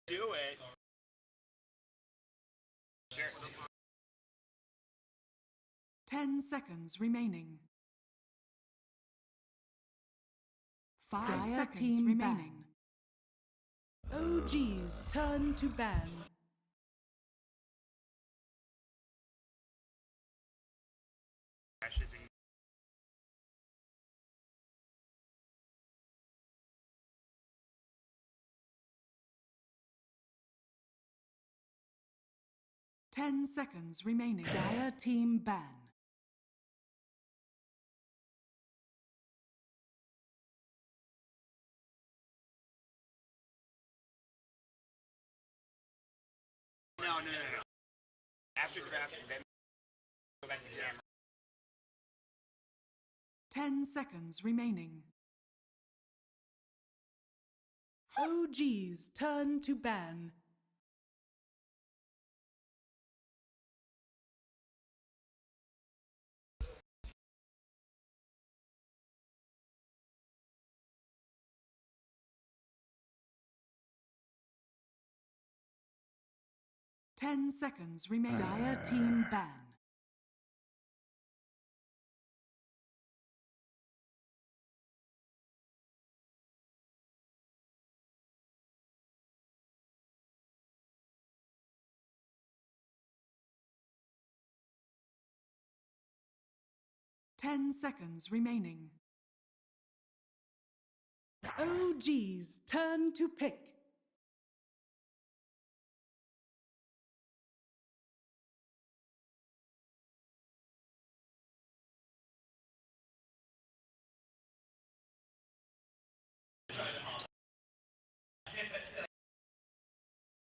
Do it. Sure. 10 seconds remaining. 5 seconds remaining. OG's turn to ban. Ashes in 10 seconds remaining. Dire team ban. No. After drafts, then go back to camera. 10 seconds remaining. OG's turn to ban. Ten seconds remain. Dire team ban. Ten seconds remaining. OG's turn to pick.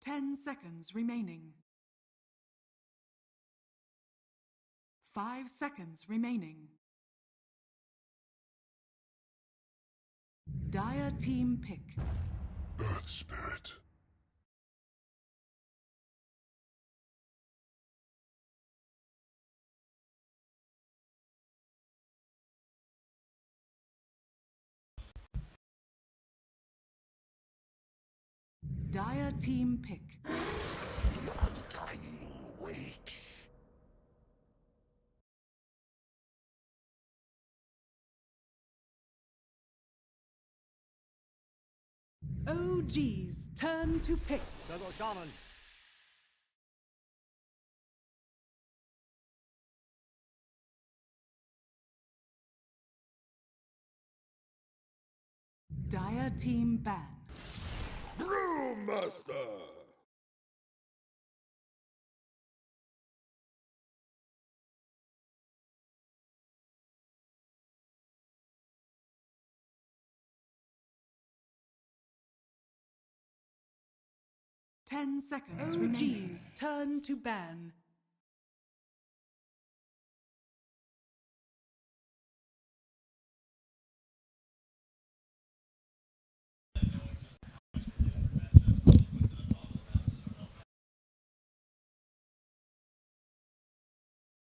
Ten seconds remaining. 5 seconds remaining. Dire team pick. Earth Spirit. Dire team pick. The Undying wakes. OG's turn to pick. Turbo Shaman. Dire team ban. Brewmaster. Ten seconds remaining. OG's turn to ban.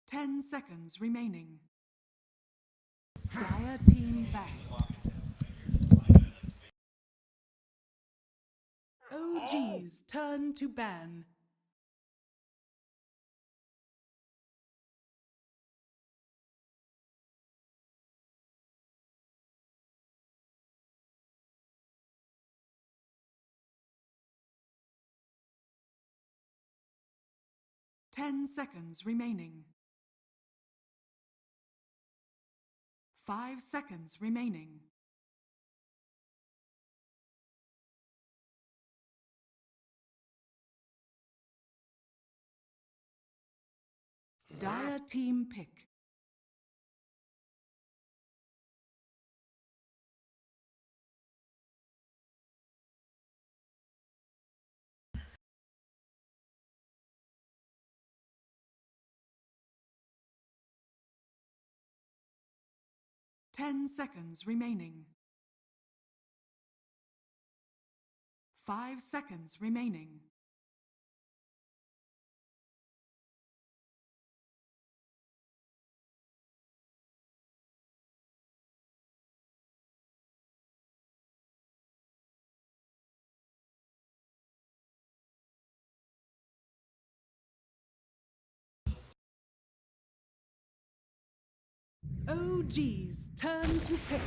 Ten seconds remaining. Dire team ban. OG's turn to ban. Ten seconds remaining. 5 seconds remaining. Dire team pick. Ten seconds remaining. 5 seconds remaining. OG's turn to pick.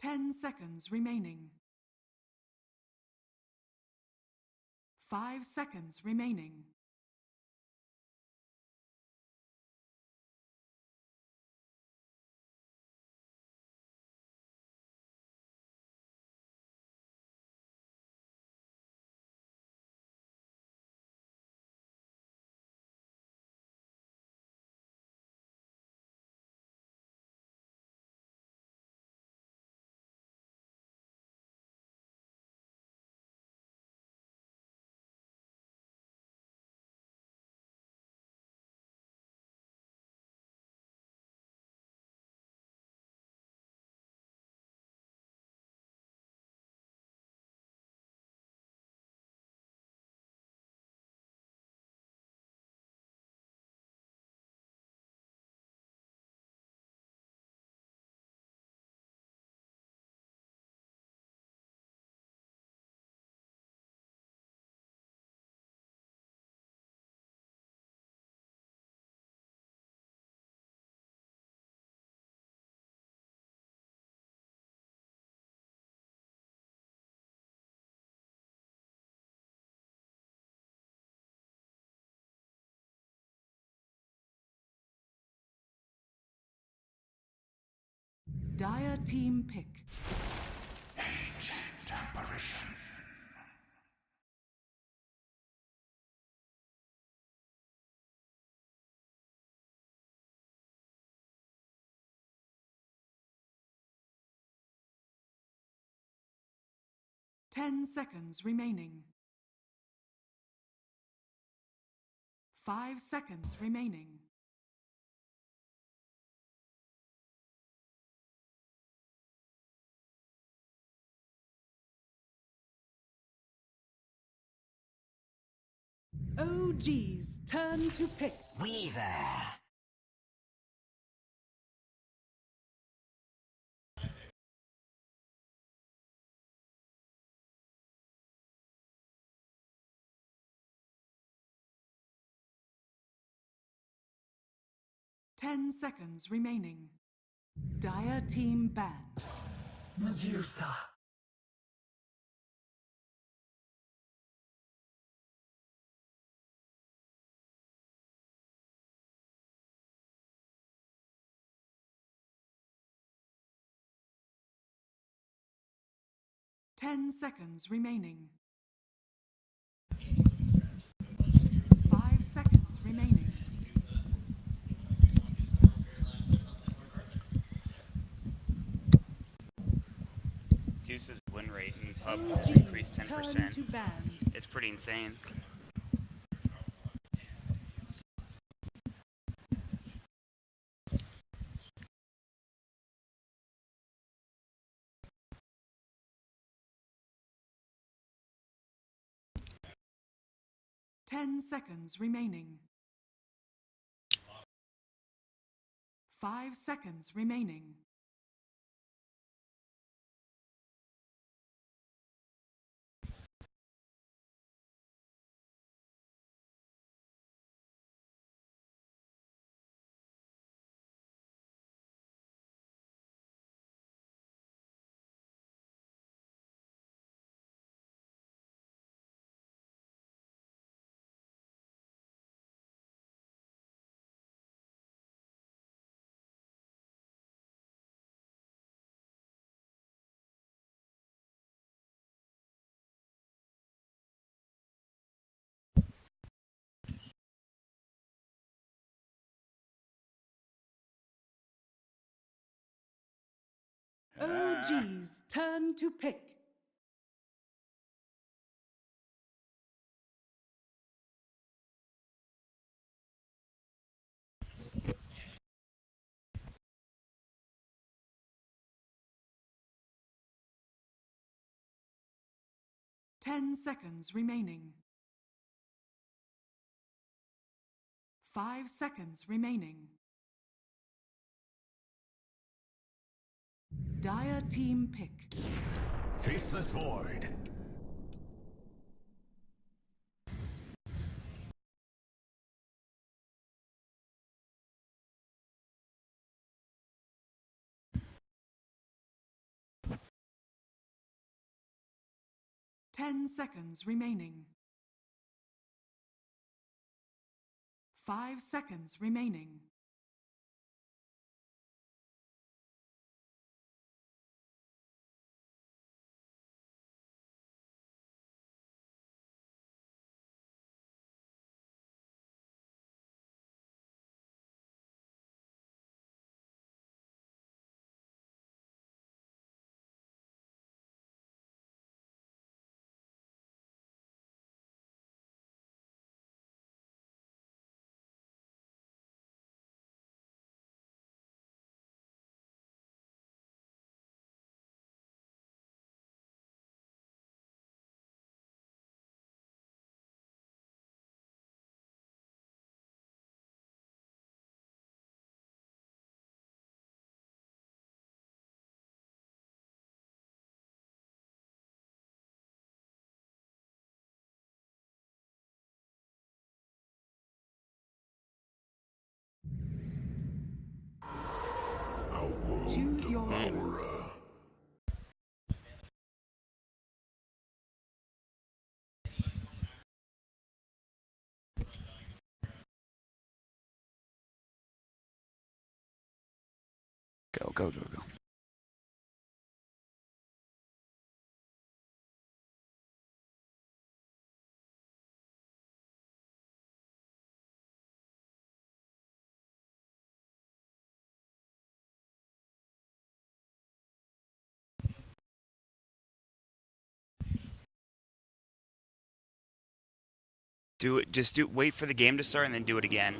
10 seconds remaining. 5 seconds remaining. Dire team pick. Ancient apparition. Ten seconds remaining. 5 seconds remaining. OG's turn to pick. Weaver. 10 seconds remaining. Dire team banned. Medusa. 10 seconds remaining. 5 seconds remaining. Deuce's win rate in pubs has increased 10%. Turn to ban. It's pretty insane. Ten seconds remaining. 5 seconds remaining. OG's turn to pick. Ten seconds remaining. 5 seconds remaining. Dire team pick. Faceless void. Ten seconds remaining. 5 seconds remaining. Choose your hero. Go, go, go, go. Do it. Just do. Wait for the game to start and then do it again.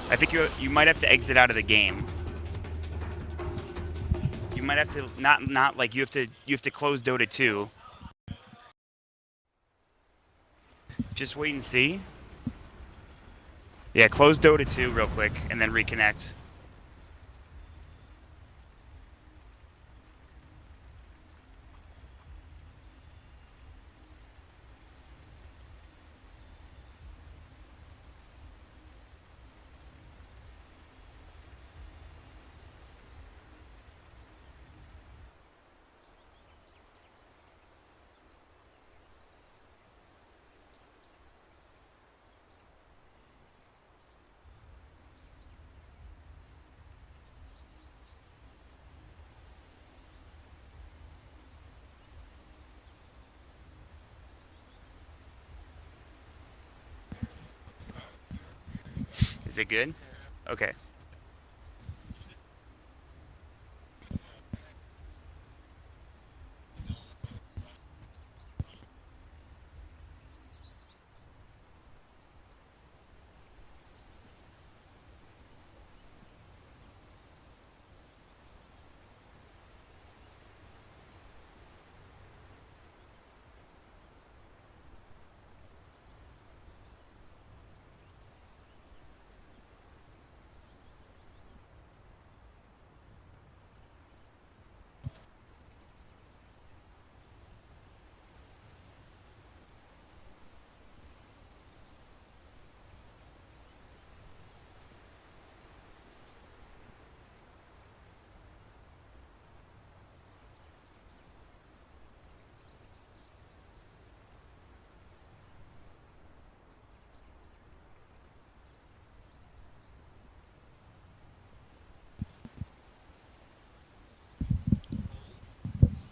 I think you might have to exit out of the game. You might have to not like you have to close Dota 2. Just wait and see. Yeah, close Dota 2 real quick and then reconnect. Is it good? Okay.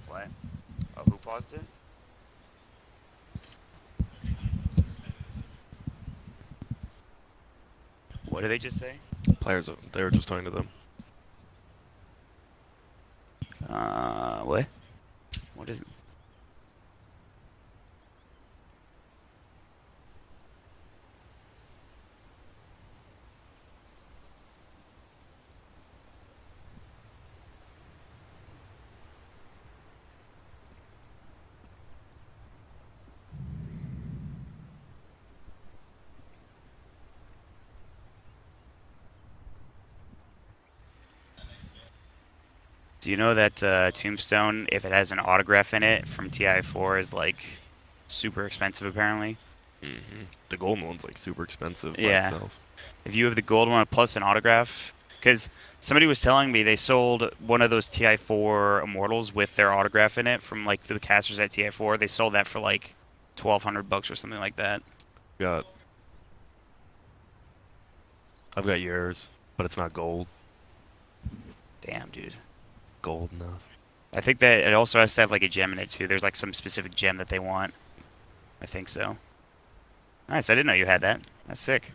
What? Oh, who paused it? What did they just say? Players, they were just talking to them. What? What is it? Do you know that Tombstone, if it has an autograph in it from TI4, is like super expensive apparently? The golden one's like super expensive by Yeah. itself. If you have the gold one plus an autograph, because somebody was telling me they sold one of those TI4 Immortals with their autograph in it from like the casters at TI4. They sold that for like $1,200 or something like that. Got I've got yours, but it's not gold. Damn, dude. Gold enough. I think that it also has to have like a gem in it too. There's like some specific gem that they want. I think so. Nice. I didn't know you had that. That's sick.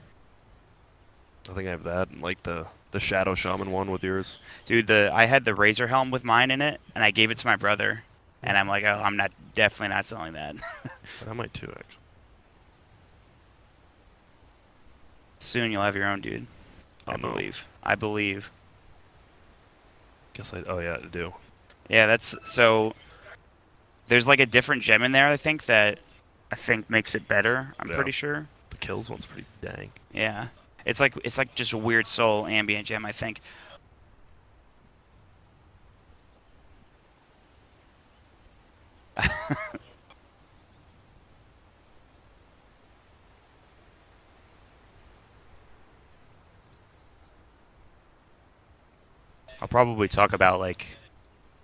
I think I have that and like the Shadow Shaman one with yours. Dude, I had the Razor Helm with mine in it, and I gave it to my brother. And I'm like, oh, I'm definitely not selling that. I might too, actually. Soon you'll have your own, dude. I no. believe. I believe. Oh yeah, I do. Yeah, that's so. There's like a different gem in there. that I think makes it better. I'm Yeah. pretty sure. The kills one's pretty dang. Yeah, it's like just a weird soul ambient gem. I think. I'll probably talk about like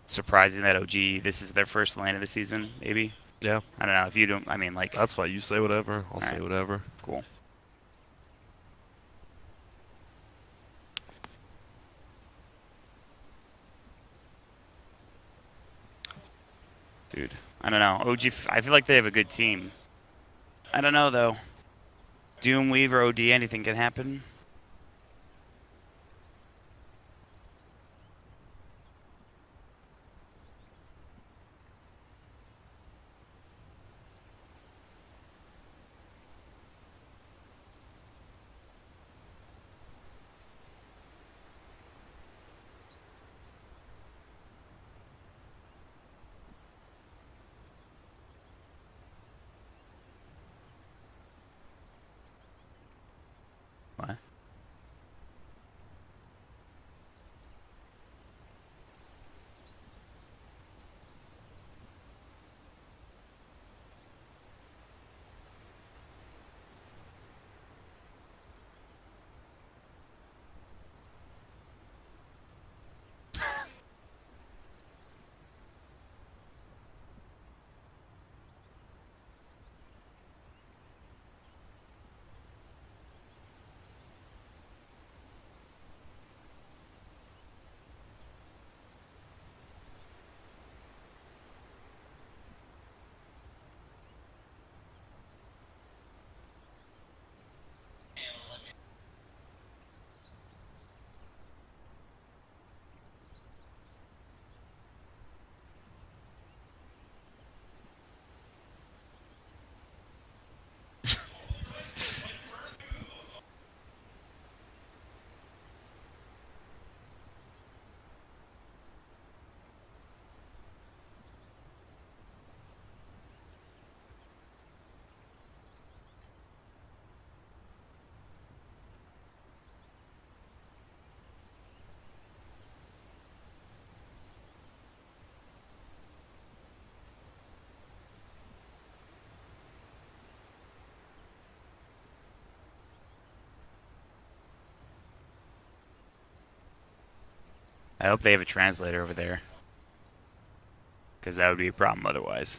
surprising that OG. This is their first lane of the season, maybe. Yeah. I don't know if you don't. I mean, like That's fine. You say whatever. I'll say Alright. whatever. Cool. Dude, I don't know. I feel like they have a good team. I don't know though. Doomweave or OD, anything can happen. What? I hope they have a translator over there. Because that would be a problem otherwise.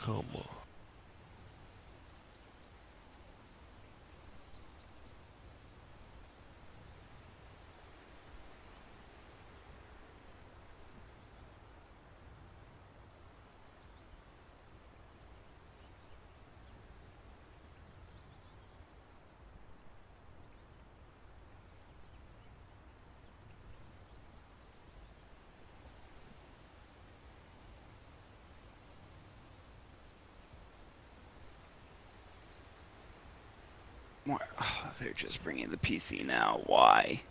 Come on. More. Oh, they're just bringing the PC now. Why?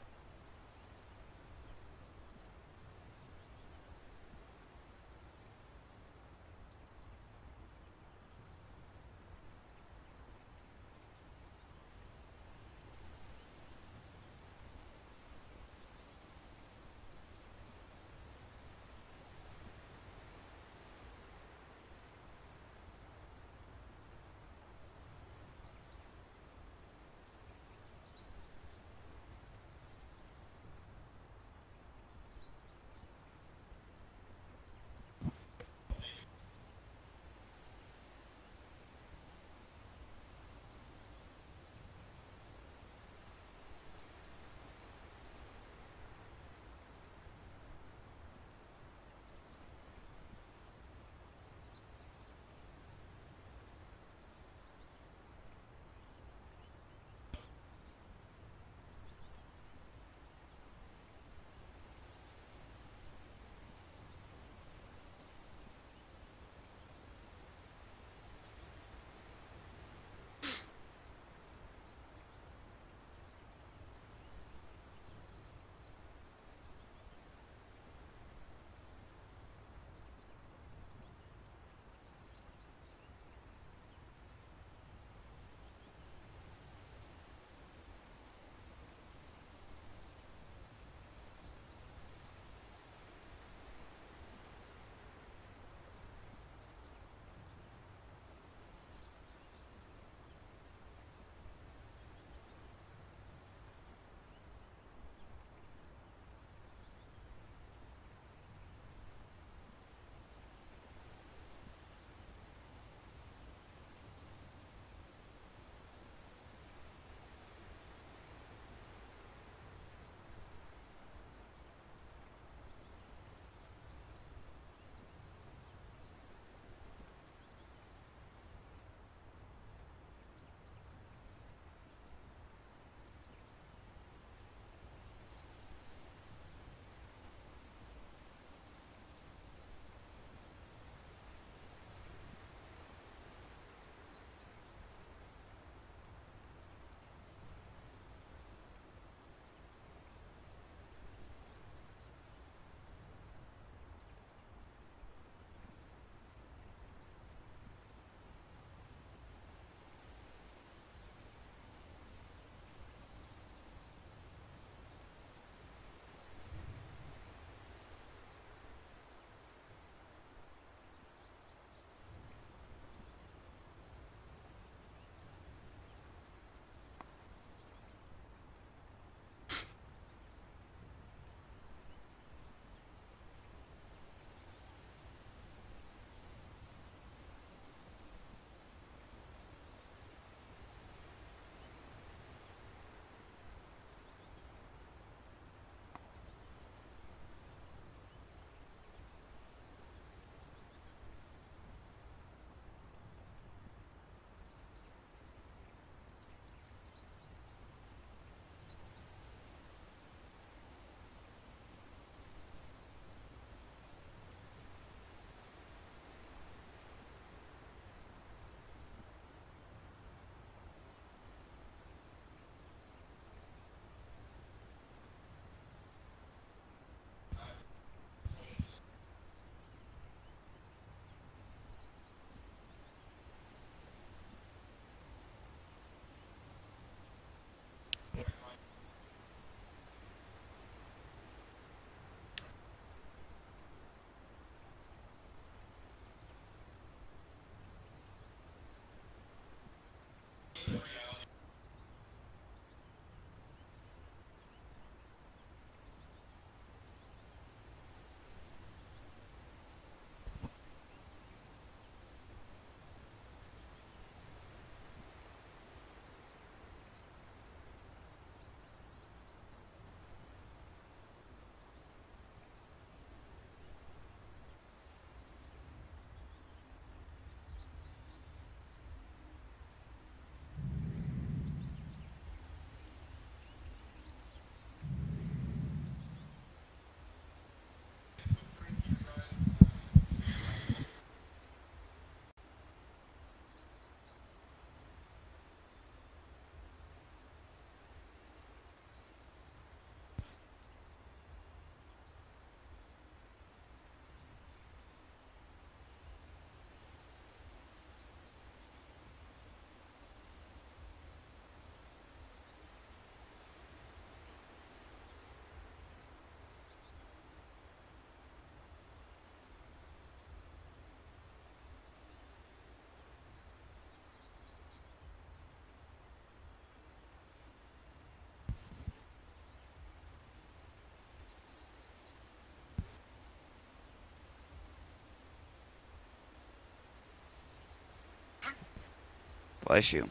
Bless you.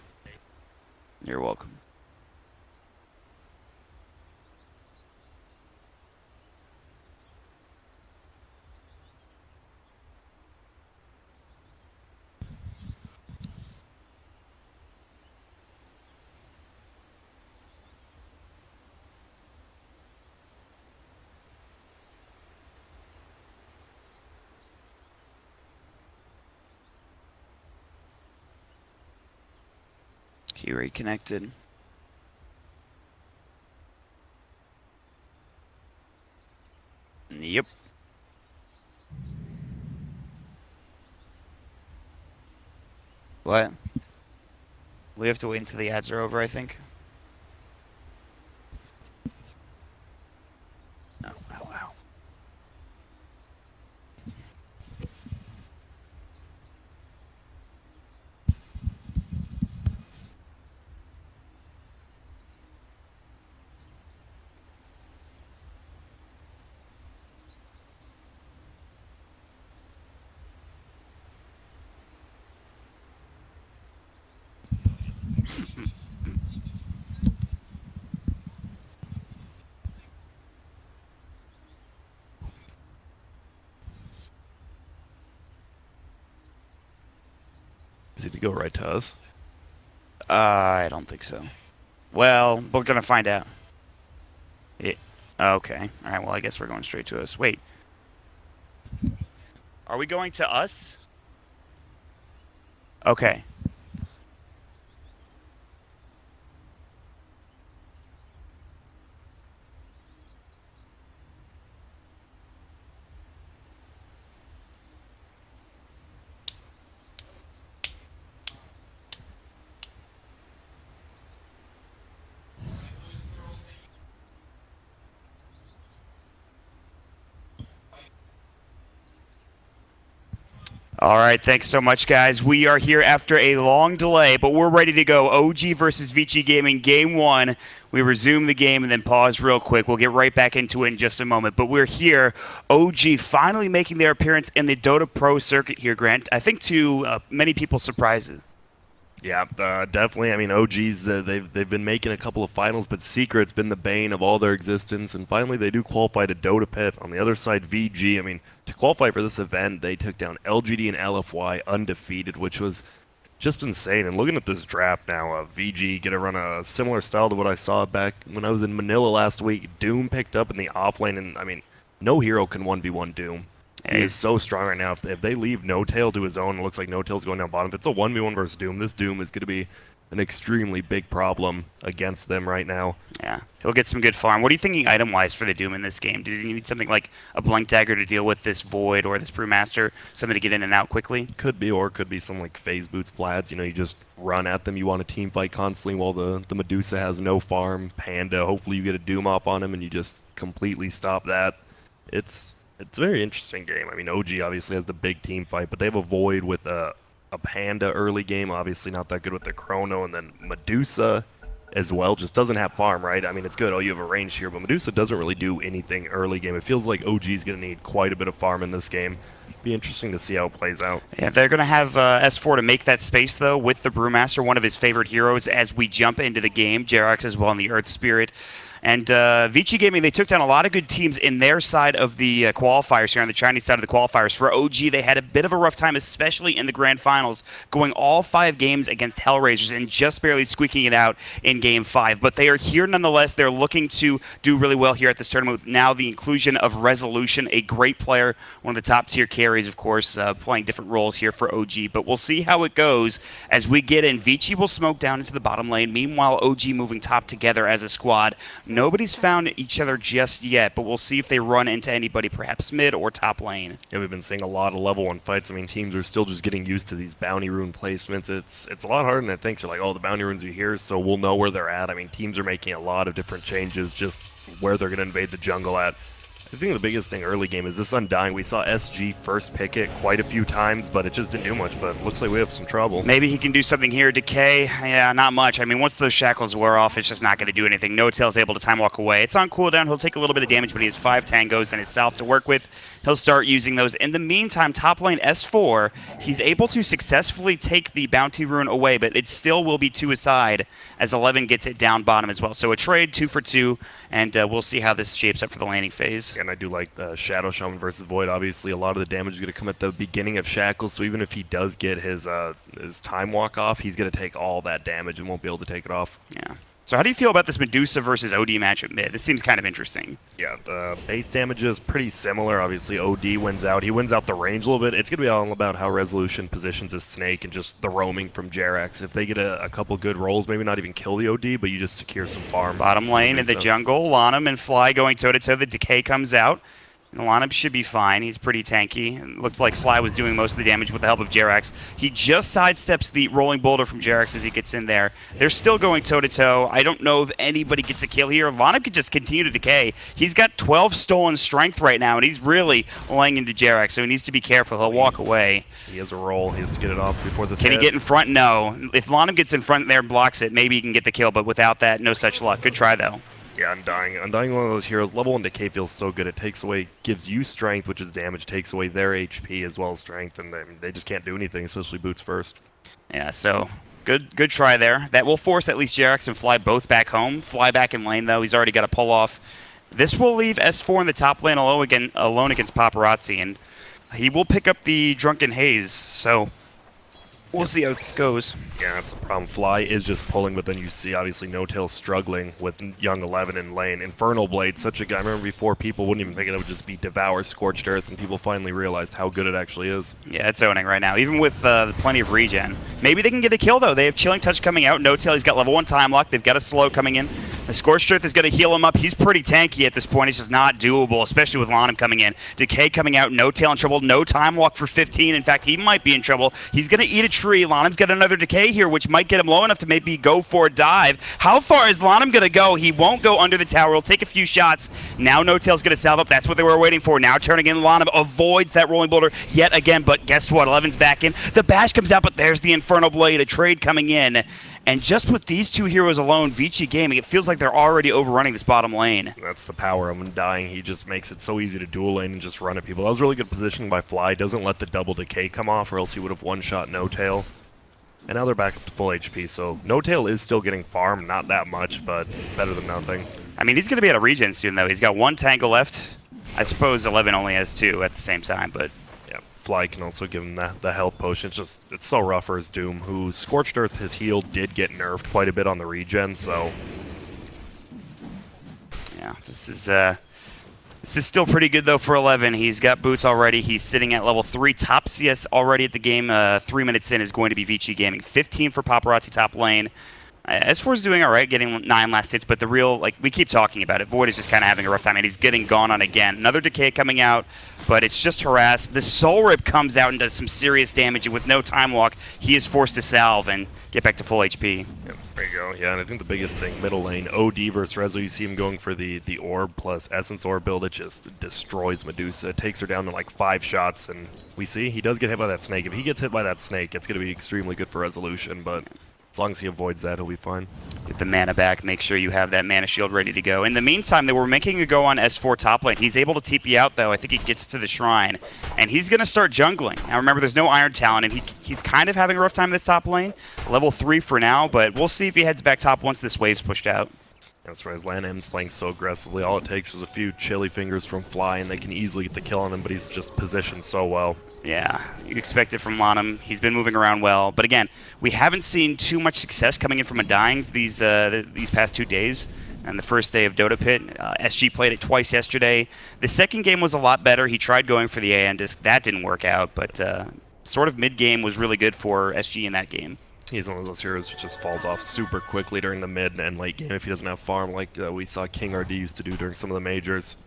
You're welcome. Key reconnected. Yep. What? We have to wait until the ads are over, I think. Oh, ow, ow. Is it to go right to us? I don't think so. Well, we're gonna find out. Okay. All right. Well, I guess we're going straight to us. Wait. Are we going to us? Okay. All right, thanks so much, guys. We are here after a long delay, but we're ready to go. OG versus Vici Gaming, Game 1. We resume the game and then pause real quick. We'll get right back into it in just a moment. But we're here. OG finally making their appearance in the Dota Pro circuit here, Grant. I think to many people's surprises. Yeah, definitely. I mean, OG's, they've been making a couple of finals, but Secret's been the bane of all their existence, and finally they do qualify to Dota Pit. On the other side, VG, I mean, to qualify for this event, they took down LGD and LFY undefeated, which was just insane. And looking at this draft now, VG get to run a similar style to what I saw back when I was in Manila last week. Doom picked up in the offlane, and I mean, no hero can 1v1 Doom. He is so strong right now. If they leave No Tail to his own, it looks like No Tail's going down bottom. If it's a 1v1 versus Doom, this Doom is going to be an extremely big problem against them right now. Yeah, he'll get some good farm. What are you thinking item-wise for the Doom in this game? Does he need something like a Blink Dagger to deal with this Void or this Brewmaster, something to get in and out quickly? Could be, or could be some like Phase Boots Plaids. You know, you just run at them. You want a team fight constantly while the Medusa has no farm. Panda, hopefully you get a Doom off on him and you just completely stop that. It's a very interesting game. I mean, OG obviously has the big team fight, but they have a Void with a Panda early game, obviously not that good with the Chrono, and then Medusa as well just doesn't have farm, right? I mean, it's good. Oh, you have a range here, but Medusa doesn't really do anything early game. It feels like OG is going to need quite a bit of farm in this game. Be interesting to see how it plays out. Yeah, they're going to have S4 to make that space, though, with the Brewmaster, one of his favorite heroes, as we jump into the game. Jerax as well in the Earth Spirit. And Vici Gaming, they took down a lot of good teams in their side of the qualifiers here, on the Chinese side of the qualifiers. For OG, they had a bit of a rough time, especially in the grand finals, going all 5 games against Hellraisers and just barely squeaking it out in Game 5. But they are here nonetheless. They're looking to do really well here at this tournament with now the inclusion of Resolution, a great player, one of the top-tier carries, of course, playing different roles here for OG. But we'll see how it goes as we get in. Vici will smoke down into the bottom lane. Meanwhile, OG moving top together as a squad. Nobody's found each other just yet, but we'll see if they run into anybody, perhaps mid or top lane. Yeah, we've been seeing a lot of level 1 fights. I mean, teams are still just getting used to these bounty rune placements. It's a lot harder than I think. They're like, oh, the bounty runes are here, so we'll know where they're at. I mean, teams are making a lot of different changes, just where they're going to invade the jungle at. I think the biggest thing early game is this Undying. We saw SG first pick it quite a few times, but it just didn't do much. But it looks like we have some trouble. Maybe he can do something here. Decay, yeah, not much. I mean, once those shackles wear off, it's just not going to do anything. No Tail's able to time walk away. It's on cooldown. He'll take a little bit of damage, but he has 5 tangos and his south to work with. he'll start using those. In the meantime, top lane S4, he's able to successfully take the bounty rune away, but it still will be 2 aside as 11 gets it down bottom as well. So a trade 2 for 2, and we'll see how this shapes up for the laning phase. And I do like the Shadow Shaman versus Void. Obviously, a lot of the damage is going to come at the beginning of Shackles, so even if he does get his time walk off, he's going to take all that damage and won't be able to take it off. Yeah. So how do you feel about this Medusa versus OD matchup mid? This seems kind of interesting. Yeah, the base damage is pretty similar. Obviously, OD wins out. He wins out the range a little bit. It's going to be all about how Resolution positions his Snake and just the roaming from Jerax. If they get a couple good rolls, maybe not even kill the OD, but you just secure some farm. Bottom lane in the jungle, Lanham and Fly going toe-to-toe. The Decay comes out. Lanham should be fine. He's pretty tanky. It looked like Fly was doing most of the damage with the help of Jerax. He just sidesteps the rolling boulder from Jerax as he gets in there. They're still going toe-to-toe. I don't know if anybody gets a kill here. Lanham could just continue to decay. He's got 12 stolen strength right now, and he's really laying into Jerax, so he needs to be careful. He'll walk away. He has a roll. He has to get it off before this Can hit. he get in front? No. If Lanham gets in front there and blocks it, maybe he can get the kill, but without that, no such luck. Good try, though. Yeah, Undying. Undying, one of those heroes. Level 1 Decay feels so good. It takes away, gives you strength, which is damage, takes away their HP as well as strength, and they just can't do anything, especially boots first. Yeah, so good try there. That will force at least Jerax and Fly both back home. Fly back in lane, though. He's already got a pull off. This will leave S4 in the top lane alone against Paparazzi, and he will pick up the Drunken Haze, so we'll see how this goes. Yeah, that's the problem. Fly is just pulling, but then you see, obviously, No Tail struggling with Young 11 in lane. Infernal Blade, such a guy. I remember before, people wouldn't even think it would just be Devour, Scorched Earth, and people finally realized how good it actually is. Yeah, it's owning right now, even with plenty of regen. Maybe they can get a kill, though. They have Chilling Touch coming out. No Tail, he's got level 1 time lock. They've got a slow coming in. The Scorched Earth is going to heal him up. He's pretty tanky at this point. It's just not doable, especially with Lanham coming in. Decay coming out. No Tail in trouble. No time walk for 15. In fact, he might be in trouble. He's going to eat a tree. Lanham's got another Decay here, which might get him low enough to maybe go for a dive. How far is Lanham going to go? He won't go under the tower. He'll take a few shots. Now No Tail's going to salve up. That's what they were waiting for. Now turning in, Lanham avoids that rolling boulder yet again. But guess what? 11's back in. The bash comes out, but there's the Infernal Blade. A trade coming in. And just with these two heroes alone, Vici Gaming, it feels like they're already overrunning this bottom lane. That's the power of Undying. He just makes it so easy to dual lane and just run at people. That was really good positioning by Fly. Doesn't let the double Decay come off, or else he would have one-shot No Tail. And now they're back up to full HP, so No Tail is still getting farm, not that much, but better than nothing. I mean, he's going to be out of regen soon, though. He's got 1 tangle left. I suppose 11 only has 2 at the same time, but... Yeah, Fly can also give him the health potion. It's so rough for his Doom, who Scorched Earth, his heal, did get nerfed quite a bit on the regen, so... Yeah, this is still pretty good, though, for 11. He's got boots already. He's sitting at level 3. Top CS already at the game. 3 minutes in is going to be Vici Gaming. 15 for Paparazzi top lane. S4 is doing all right, getting 9 last hits, but the real, like, we keep talking about it. Void is just kind of having a rough time, and he's getting gone on again. Another Decay coming out, but it's just harassed. The Soul Rip comes out and does some serious damage, and with no time walk, he is forced to salve and get back to full HP. Yeah, there you go. Yeah, and I think the biggest thing, middle lane, OD versus Rezo, you see him going for the Orb plus Essence Orb build. It just destroys Medusa. It takes her down to like 5 shots, and we see he does get hit by that snake. If he gets hit by that snake, it's going to be extremely good for Resolution, but... as long as he avoids that, he'll be fine. Get the mana back, make sure you have that mana shield ready to go. In the meantime, they were making a go on S4 top lane. He's able to TP out, though. I think he gets to the shrine. And he's going to start jungling. Now, remember, there's no Iron Talon, and he's kind of having a rough time in this top lane. Level 3 for now, but we'll see if he heads back top once this wave's pushed out. That's right, as Lanham's playing so aggressively. All it takes is a few chilly fingers from Fly, and they can easily get the kill on him, but he's just positioned so well. Yeah, you expect it from Lanham. He's been moving around well. But again, we haven't seen too much success coming in from Undyings these past 2 days. And the first day of Dota Pit, SG played it twice yesterday. The second game was a lot better. He tried going for the AN disc. That didn't work out, but sort of mid-game was really good for SG in that game. He's one of those heroes who just falls off super quickly during the mid and late game if he doesn't have farm, like we saw King RD used to do during some of the majors.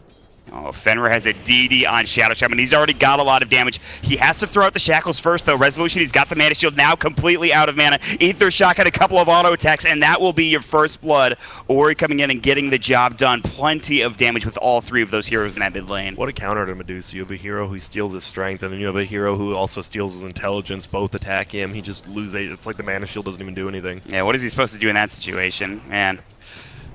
Oh, Fenrir has a DD on Shadow Shaman. He's already got a lot of damage. He has to throw out the shackles first, though. Resolution, he's got the mana shield now completely out of mana. Ether Shock had a couple of auto attacks, and that will be your first blood. Ori coming in and getting the job done. Plenty of damage with all 3 of those heroes in that mid lane. What a counter to Medusa. You have a hero who steals his strength, and then you have a hero who also steals his intelligence. Both attack him. He just loses. It's like the mana shield doesn't even do anything. Yeah, what is he supposed to do in that situation? Man,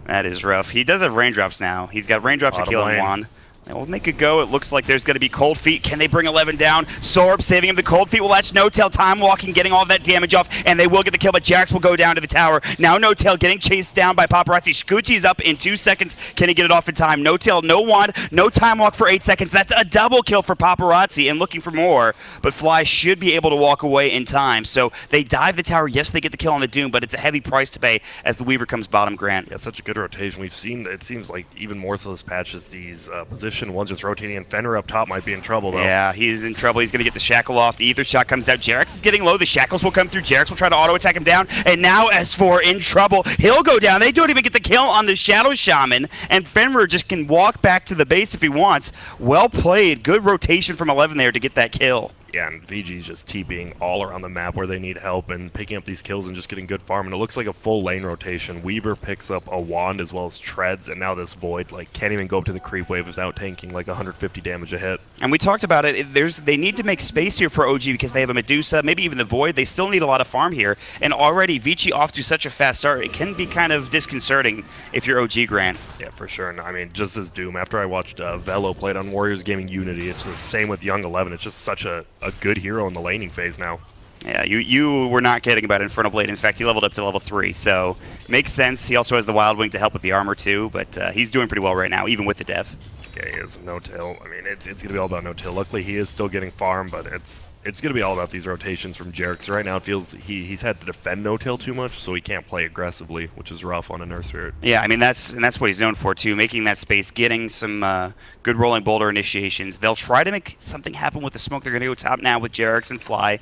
that is rough. He does have raindrops now. He's got raindrops and Healing Wand. And we'll make a go. It looks like there's going to be Cold Feet. Can they bring 11 down? Sorb saving him. The Cold Feet will latch No-Tail. Time walking, getting all that damage off, and they will get the kill, but Jax will go down to the tower. Now No-Tail getting chased down by Paparazzi. Scoochie's up in 2 seconds. Can he get it off in time? No-Tail, no wand, no time walk for 8 seconds. That's a double kill for Paparazzi and looking for more, but Fly should be able to walk away in time. So they dive the tower. Yes, they get the kill on the Doom, but it's a heavy price to pay as the Weaver comes bottom Grant. Yeah, such a good rotation. We've seen, it seems like even more so this patch is these position ones just rotating, and Fenrir up top might be in trouble, though. Yeah, he's in trouble. He's going to get the Shackle off. The Ether Shot comes out. Jarex is getting low. The Shackles will come through. Jarex will try to auto-attack him down, and now S4 in trouble. He'll go down. They don't even get the kill on the Shadow Shaman, and Fenrir just can walk back to the base if he wants. Well played. Good rotation from 11 there to get that kill. Yeah, and VG's just TPing all around the map where they need help and picking up these kills and just getting good farm. And it looks like a full lane rotation. Weaver picks up a wand as well as treads, and now this Void can't even go up to the creep wave without tanking 150 damage a hit. And we talked about it. They need to make space here for OG because they have a Medusa, maybe even the Void. They still need a lot of farm here. And already Vici off to such a fast start, it can be kind of disconcerting if you're OG Grant. Yeah, for sure. And I mean, just as Doom, after I watched Velo played on Warriors Gaming Unity, it's the same with Young 11. It's just such a good hero in the laning phase now. Yeah, you were not kidding about Infernal Blade. In fact, he leveled up to level 3, so makes sense. He also has the Wild Wing to help with the armor too, but he's doing pretty well right now, even with the death. Yeah, he is. No-Tail. I mean, it's going to be all about No-Tail. Luckily, he is still getting farm, but it's going to be all about these rotations from Jarex. Right now, it feels he's had to defend No-Tail too much, so he can't play aggressively, which is rough on a Nurse Spirit. Yeah, I mean, that's what he's known for, too, making that space, getting some good rolling boulder initiations. They'll try to make something happen with the smoke. They're going to go top now with Jarex and Fly.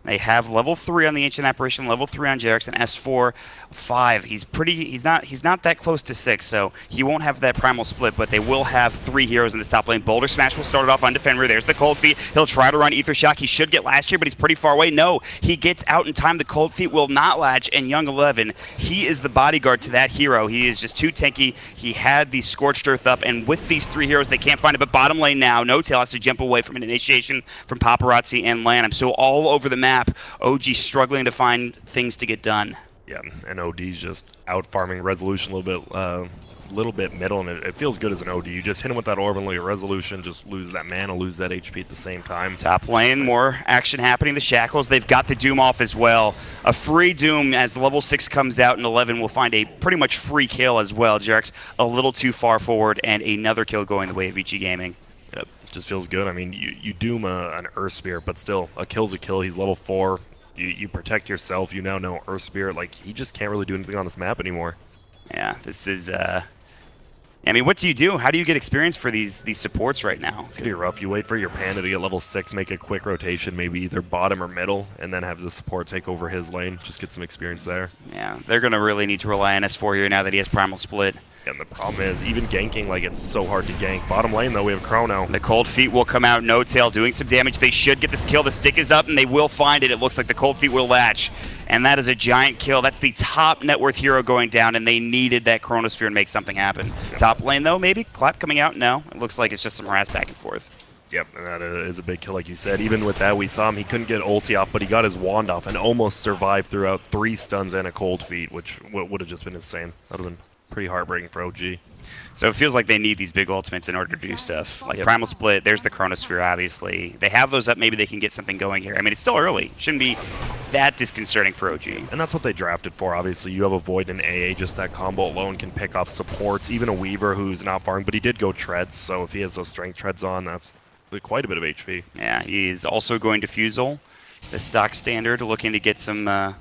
They have level 3 on the Ancient Apparition, level 3 on Jarex, and S4, 5. He's not that close to 6, so he won't have that primal split, but they will have 3 heroes in this top lane. Boulder Smash will start it off on Defender. There's the Cold Feet. He'll try to run Ether Shock. He should get last year, but he's pretty far away. No, he gets out in time. The Cold Feet will not latch, and Young 11, he is the bodyguard to that hero. He is just too tanky. He had the Scorched Earth up, and with these 3 heroes, they can't find it. But bottom lane now, No-Tail has to jump away from an initiation from Paparazzi and Lanham. So all over the map, OG struggling to find things to get done. Yeah, and OD's just out farming Resolution a little bit middle, and it feels good as an OD. You just hit him with that orb and your Resolution, just lose that mana, lose that HP at the same time. Top lane, more action happening. The Shackles, they've got the Doom off as well. A free Doom as level 6 comes out, and 11 will find a pretty much free kill as well. Jarex a little too far forward, and another kill going the way of Vici Gaming. Yep, just feels good. I mean, you Doom an Earth Spirit, but still, a kill's a kill. He's level 4. You protect yourself. You now know Earth Spirit. He just can't really do anything on this map anymore. Yeah, this is... I mean, what do you do? How do you get experience for these supports right now? It's going to be rough. You wait for your Panda to get level 6, make a quick rotation, maybe either bottom or middle, and then have the support take over his lane. Just get some experience there. Yeah, they're going to really need to rely on S4 here now that he has Primal Split. And the problem is, even ganking, it's so hard to gank. Bottom lane, though, we have Chrono. The Cold Feet will come out, No-Tail doing some damage. They should get this kill. The stick is up, and they will find it. It looks like the Cold Feet will latch. And that is a giant kill. That's the top net worth hero going down, and they needed that Chronosphere to make something happen. Yep. Top lane, though, maybe? Clap coming out? No. It looks like it's just some harass back and forth. Yep, and that is a big kill, like you said. Even with that, we saw him. He couldn't get ulti off, but he got his wand off and almost survived throughout 3 stuns and a Cold Feet, which would have just been insane. That would have been pretty heartbreaking for OG. So it feels like they need these big ultimates in order to do stuff. Primal Split, there's the Chronosphere, obviously. They have those up, maybe they can get something going here. I mean, it's still early. Shouldn't be that disconcerting for OG. And that's what they drafted for, obviously. You have a Void and AA, just that combo alone can pick off supports. Even a Weaver who's not farming, but he did go treads, so if he has those strength treads on, that's quite a bit of HP. Yeah, he's also going to Fusel, the stock standard, looking to get some...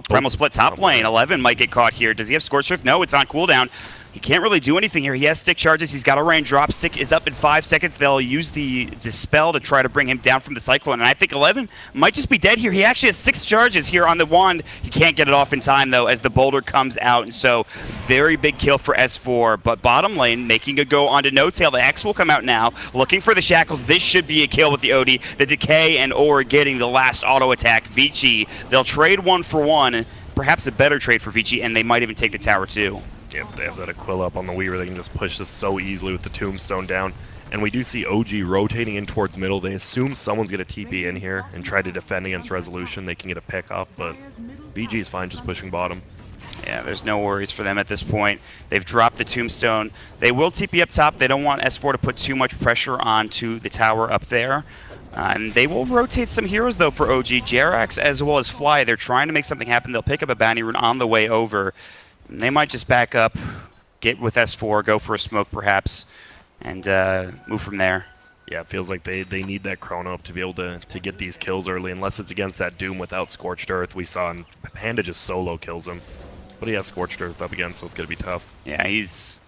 Primal Split top lane. 11 might get caught here. Does he have Scorched Earth? No, it's on cooldown. He can't really do anything here. He has stick charges. He's got a raindrop. Stick is up in 5 seconds. They'll use the Dispel to try to bring him down from the Cyclone. And I think 11 might just be dead here. He actually has 6 charges here on the wand. He can't get it off in time, though, as the Boulder comes out. And so, very big kill for S4. But bottom lane, making a go onto No-Tail. The X will come out now, looking for the Shackles. This should be a kill with the OD. The Decay and Or getting the last auto attack. Vici, they'll trade 1 for 1. Perhaps a better trade for Vici, and they might even take the tower, too. Yeah, they have that Aquila up on the Weaver. They can just push this so easily with the Tombstone down. And we do see OG rotating in towards middle. They assume someone's going to TP in here and try to defend against Resolution. They can get a pick off, but VG is fine just pushing bottom. Yeah, there's no worries for them at this point. They've dropped the tombstone. They will TP up top. They don't want S4 to put too much pressure onto the tower up there. And they will rotate some heroes, though, for OG. Jerax as well as Fly. They're trying to make something happen. They'll pick up a bounty rune on the way over. And they might just back up, get with S4, go for a smoke perhaps, and move from there. Yeah, it feels like they need that chrono up to be able to get these kills early, unless it's against that Doom without Scorched Earth we saw, and Panda just solo kills him. But he has Scorched Earth up again, so it's going to be tough. Yeah, he's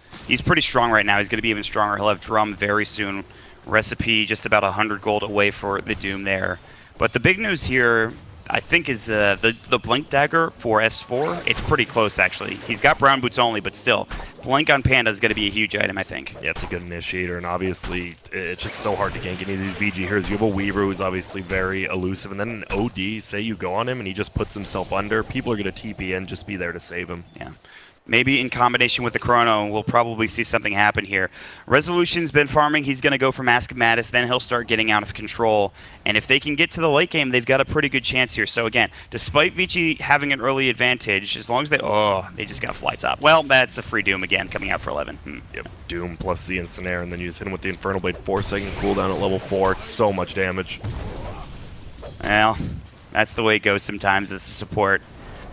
pretty strong right now. He's going to be even stronger. He'll have Drum very soon. Recipe just about 100 gold away for the Doom there. But the big news here, I think, is the Blink Dagger for S4. It's pretty close, actually. He's got Brown Boots only, but still. Blink on Panda is going to be a huge item, I think. Yeah, it's a good initiator, and obviously it's just so hard to gank any of these VG heroes. You have a Weaver who's obviously very elusive, and then an OD, say you go on him and he just puts himself under, people are going to TP in, just be there to save him. Yeah. Maybe in combination with the Chrono, we'll probably see something happen here. Resolution's been farming. He's going to go for Mask of Madness. Then he'll start getting out of control. And if they can get to the late game, they've got a pretty good chance here. So again, despite Vici having an early advantage, as long as they... Oh, they just got Fly Top. Well, that's a free Doom again, coming out for 11. Yep, Doom plus the Instant Air, and then you just hit him with the Infernal Blade. 4-second cooldown at level 4. It's so much damage. Well, that's the way it goes sometimes as a support.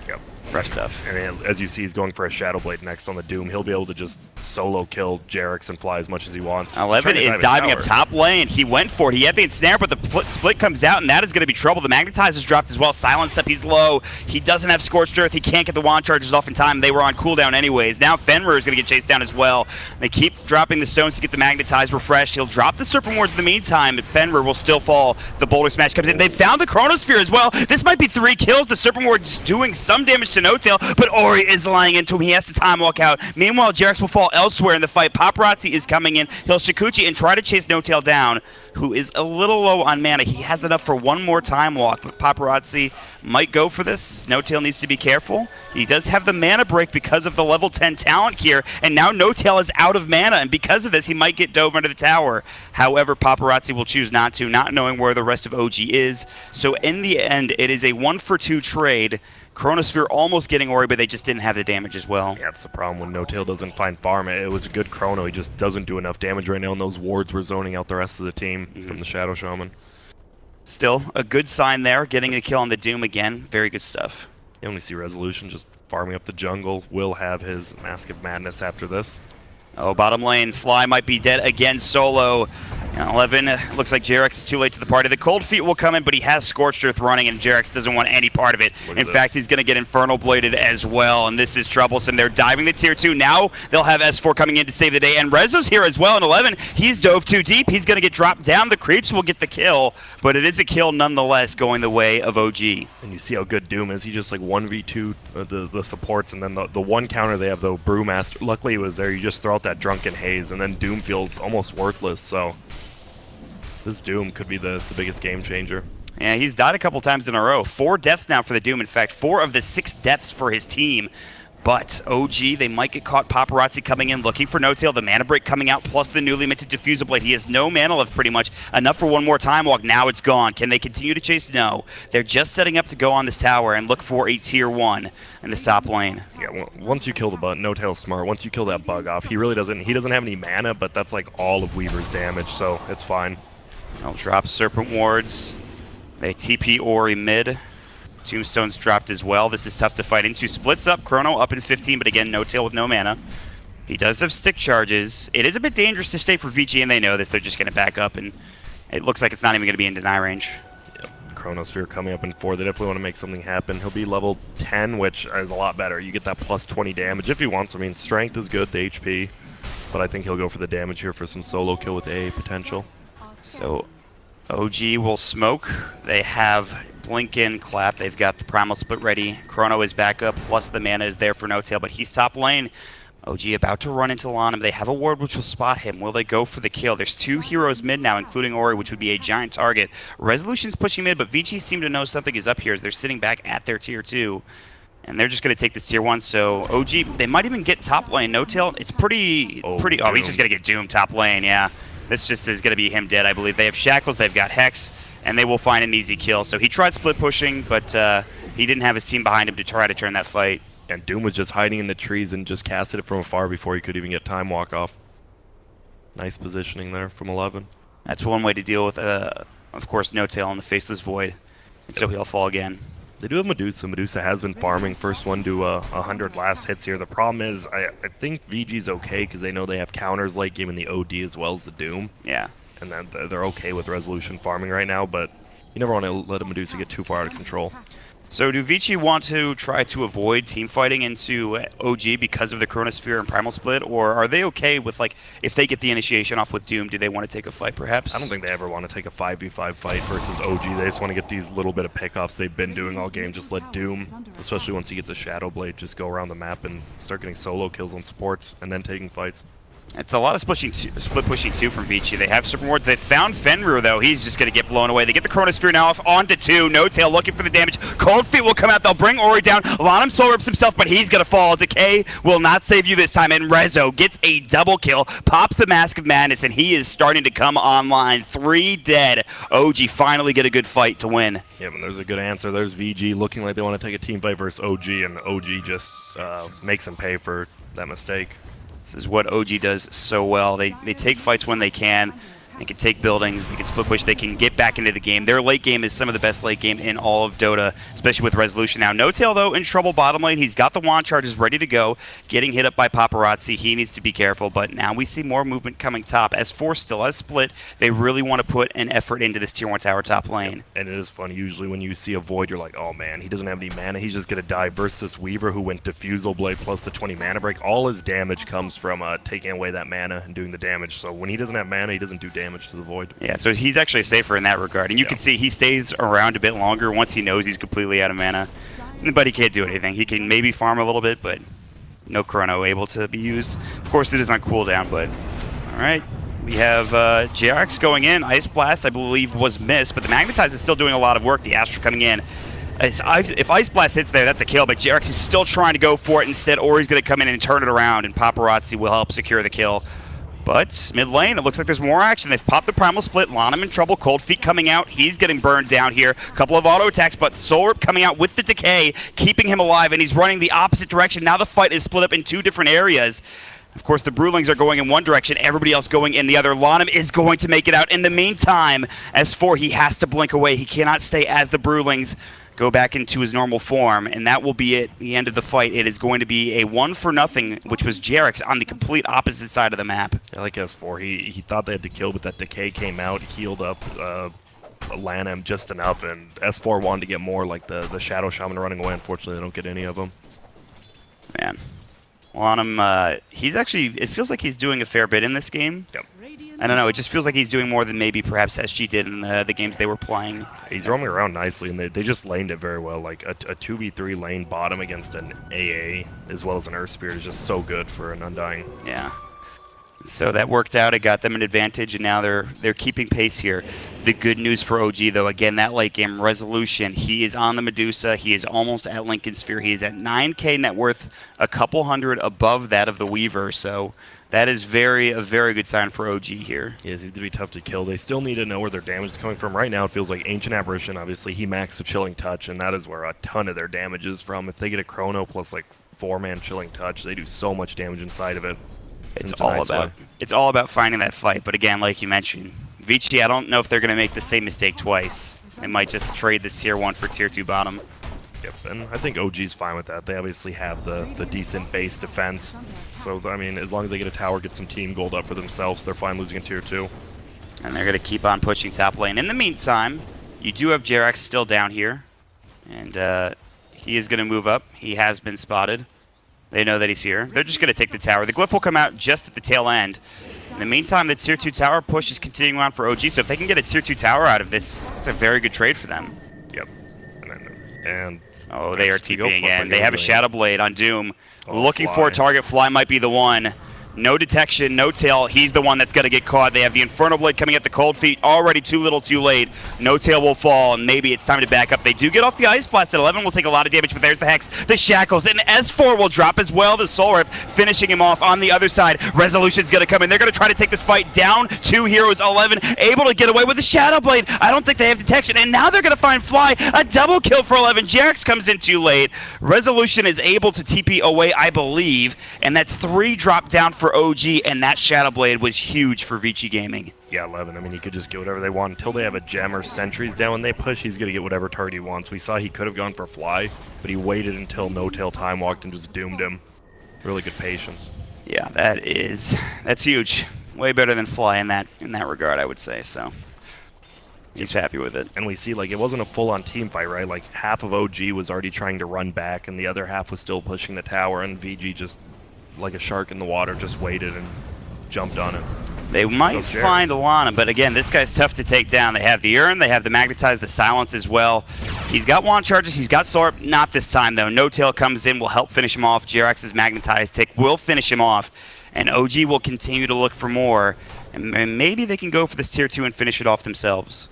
Yep. Fresh stuff. And as you see, he's going for a Shadow Blade next on the Doom. He'll be able to just solo kill Jerax and Fly as much as he wants. 11 is diving up top lane. He went for it. He had the ensnare, but the split comes out, and that is going to be trouble. The Magnetizer's dropped as well. Silenced up. He's low. He doesn't have Scorched Earth. He can't get the wand charges off in time. They were on cooldown anyways. Now Fenrir is going to get chased down as well. They keep dropping the stones to get the Magnetize refreshed. He'll drop the Serpent Wards in the meantime, but Fenrir will still fall. The Boulder Smash comes in. They found the Chronosphere as well. This might be 3 kills. The Serpent Ward's doing some damage to No-Tail, but Ori is lying into him. He has to time walk out. Meanwhile, Jerax will fall elsewhere in the fight. Paparazzi is coming in. He'll Shikuchi and try to chase No-Tail down, who is a little low on mana. He has enough for one more time walk, but Paparazzi might go for this. No-Tail needs to be careful. He does have the mana break because of the level 10 talent here, and now No-Tail is out of mana, and because of this, he might get dove under the tower. However, Paparazzi will choose not to, not knowing where the rest of OG is. So in the end, it is a 1-for-2 trade. Chronosphere almost getting Ori, but they just didn't have the damage as well. Yeah, that's the problem when No-Tail doesn't find farm. It was a good Chrono. He just doesn't do enough damage right now, and those wards were zoning out the rest of the team from the Shadow Shaman. Still, a good sign there. Getting a kill on the Doom again. Very good stuff. You only see Resolution just farming up the jungle. Will have his Mask of Madness after this. Oh, bottom lane. Fly might be dead again solo. 11, looks like Jerax is too late to the party. The Cold Feet will come in, but he has Scorched Earth running, and Jerax doesn't want any part of it. In fact, he's going to get Infernal Bladed as well, and this is troublesome. They're diving the tier 2. Now they'll have S4 coming in to save the day, and Rezo's here as well in 11. He's dove too deep. He's going to get dropped down. The Creeps will get the kill, but it is a kill nonetheless going the way of OG. And you see how good Doom is. He just like 1v2 the supports, and then the one counter they have, though, Brewmaster. Luckily it was there. You just throw out that Drunken Haze, and then Doom feels almost worthless, so... This Doom could be the biggest game changer. Yeah, he's died a couple times in a row. 4 deaths now for the Doom. In fact, 4 of the 6 deaths for his team. But OG, they might get caught. Paparazzi coming in, looking for No-Tail. The mana break coming out, plus the newly minted Diffusal Blade. He has no mana left, pretty much. Enough for one more time walk. Now it's gone. Can they continue to chase? No. They're just setting up to go on this tower and look for a tier 1 in this top lane. Yeah, well, once you kill the bug, No-Tail's smart. Once you kill that bug off, he really doesn't. He doesn't have any mana, but that's like all of Weaver's damage, so it's fine. They'll drop Serpent Wards. They TP Ori mid. Tombstone's dropped as well. This is tough to fight into. Splits up. Chrono up in 15, but again, No-Tail with no mana. He does have stick charges. It is a bit dangerous to stay for VG, and they know this. They're just going to back up, and it looks like it's not even going to be in deny range. Yep. Chronosphere coming up in 4. They definitely want to make something happen. He'll be level 10, which is a lot better. You get that plus 20 damage if he wants. I mean, strength is good, the HP, but I think he'll go for the damage here for some solo kill with A potential. So OG will smoke. They have Blink in, Clap. They've got the Primal Split ready. Chrono is back up, plus the mana is there for No-Tail, but he's top lane. OG about to run into Lanham. They have a ward which will spot him. Will they go for the kill? There's 2 heroes mid now, including Ori, which would be a giant target. Resolution's pushing mid, but VG seem to know something is up here as they're sitting back at their tier 2. And they're just going to take this tier 1, so OG, they might even get top lane. No-Tail, it's pretty... Oh, he's just going to get doomed top lane, yeah. This just is going to be him dead, I believe. They have Shackles, they've got Hex, and they will find an easy kill. So he tried split pushing, but he didn't have his team behind him to try to turn that fight. And Doom was just hiding in the trees and just casted it from afar before he could even get time walk off. Nice positioning there from 11. That's one way to deal with, of course, No Tail on the Faceless Void. And so he'll fall again. They do have Medusa. Medusa has been farming. First one to 100 last hits here. The problem is, I think VG's okay because they know they have counters late game in the OD as well as the Doom. Yeah. And then they're okay with Resolution farming right now, but you never want to let a Medusa get too far out of control. So do Vici want to try to avoid team fighting into OG because of the Chronosphere and Primal Split, or are they okay with, like, if they get the initiation off with Doom, do they want to take a fight perhaps? I don't think they ever want to take a 5v5 fight versus OG. They just want to get these little bit of pickoffs they've been doing all game. Just let Doom, especially once he gets a Shadow Blade, just go around the map and start getting solo kills on supports and then taking fights. It's a lot of split pushing too from Vici. They have super wards. They found Fenrir though. He's just going to get blown away. They get the Chronosphere now off onto 2. No Tail looking for the damage. Cold Feet will come out. They'll bring Ori down. Lanham soul rips himself, but he's going to fall. Decay will not save you this time. And Rezo gets a double kill. Pops the Mask of Madness, and he is starting to come online. 3 dead. OG finally get a good fight to win. Yeah, but there's a good answer. There's VG looking like they want to take a team fight versus OG, and OG just makes them pay for that mistake. This is what OG does so well. They take fights when they can. They can take buildings, they can split push, they can get back into the game. Their late game is some of the best late game in all of Dota, especially with Resolution now. No Tail, though, in trouble bottom lane. He's got the wand charges ready to go, getting hit up by Paparazzi. He needs to be careful, but now we see more movement coming top. S4 still has split. They really want to put an effort into this Tier 1 tower top lane. And it is funny, usually when you see a Void, you're like, oh man, he doesn't have any mana, he's just going to die, versus this Weaver who went Diffusal Blade plus the 20 mana break. All his damage comes from taking away that mana and doing the damage. So when he doesn't have mana, he doesn't do damage to the Void. Yeah, so he's actually safer in that regard. And you can see he stays around a bit longer once he knows he's completely out of mana. But he can't do anything. He can maybe farm a little bit, but no chrono able to be used. Of course, it is on cooldown, but all right. We have JRX going in. Ice Blast, I believe, was missed, but the Magnetize is still doing a lot of work. The Astra coming in. If Ice Blast hits there, that's a kill, but JRX is still trying to go for it. Instead, Ori's going to come in and turn it around, and Paparazzi will help secure the kill. But mid lane, it looks like there's more action. They've popped the Primal Split. Lanham in trouble. Cold Feet coming out. He's getting burned down here. A couple of auto attacks, but Soul Rip coming out with the Decay, keeping him alive, and he's running the opposite direction. Now the fight is split up in 2 different areas. Of course, the Brewlings are going in one direction, everybody else going in the other. Lanham is going to make it out. In the meantime, S4, he has to blink away. He cannot stay as the Brewlings go back into his normal form, and that will be it, the end of the fight. It is going to be a 1-0, which was JRX on the complete opposite side of the map. I like S4. He thought they had to kill, but that Decay came out, healed up Lanham just enough, and S4 wanted to get more, like the Shadow Shaman running away. Unfortunately, they don't get any of them. Man. Lanham, he's actually, it feels like he's doing a fair bit in this game. Yep. I don't know, it just feels like he's doing more than maybe perhaps SG did in the games they were playing. He's roaming around nicely, and they just laned it very well. Like a 2v3 lane bottom against an AA as well as an Earth Spirit is just so good for an Undying. Yeah. So that worked out. It got them an advantage, and now they're keeping pace here. The good news for OG, though, again, that late game Resolution, he is on the Medusa. He is almost at Lincoln Sphere. He is at 9K net worth, a couple hundred above that of the Weaver. So that is a very good sign for OG here. Yeah, he's going to be tough to kill. They still need to know where their damage is coming from. Right now, it feels like Ancient Apparition. Obviously, he maxed the Chilling Touch, and that is where a ton of their damage is from. If they get a Chrono plus like 4-man Chilling Touch, they do so much damage inside of it. It's all about finding that fight. But again, like you mentioned, Vici, I don't know if they're going to make the same mistake twice. They might just trade this Tier 1 for Tier 2 bottom. Yep, and I think OG's fine with that. They obviously have the decent base defense. So, I mean, as long as they get a tower, get some team gold up for themselves, they're fine losing in Tier 2. And they're going to keep on pushing top lane. In the meantime, you do have JRX still down here. And he is going to move up. He has been spotted. They know that he's here. They're just going to take the tower. The Glyph will come out just at the tail end. In the meantime, the Tier 2 tower push is continuing on for OG. So if they can get a Tier 2 tower out of this, it's a very good trade for them. Yep. And oh, they are TPing again. They have a Shadow Blade on Doom. Looking for a target. Fly might be the one. No detection, no tail. He's the one that's going to get caught. They have the Infernal Blade coming at the cold feet. Already too little, too late. No tail will fall, and maybe it's time to back up. They do get off the Ice Blast at 11. Will take a lot of damage, but there's the Hex, the Shackles, and S4 will drop as well. The Soul Rip finishing him off on the other side. Resolution's going to come in. They're going to try to take this fight down. 2 heroes, 11, able to get away with the Shadow Blade. I don't think they have detection, and now they're going to find Fly. A double kill for 11. Jarex comes in too late. Resolution is able to TP away, I believe, and that's 3 drop down for OG, and that Shadow Blade was huge for Vici Gaming. Yeah, 11. I mean, he could just get whatever they want until they have a gem or sentries down. When they push, he's going to get whatever target he wants. We saw he could have gone for Fly, but he waited until No Tail time walked and just doomed him. Really good patience. Yeah, that's huge. Way better than Fly in that regard, I would say. So he's happy with it. And we see, like, it wasn't a full-on team fight, right? Like, half of OG was already trying to run back, and the other half was still pushing the tower, and VG just, like a shark in the water, just waited and jumped on it. They might find Alana, but again, this guy's tough to take down. They have the Urn, they have the Magnetize, the Silence as well. He's got wand charges, he's got Sorp, not this time though. No Tail comes in, will help finish him off. Jerax's Magnetized tick will finish him off, and OG will continue to look for more, and maybe they can go for this tier 2 and finish it off themselves.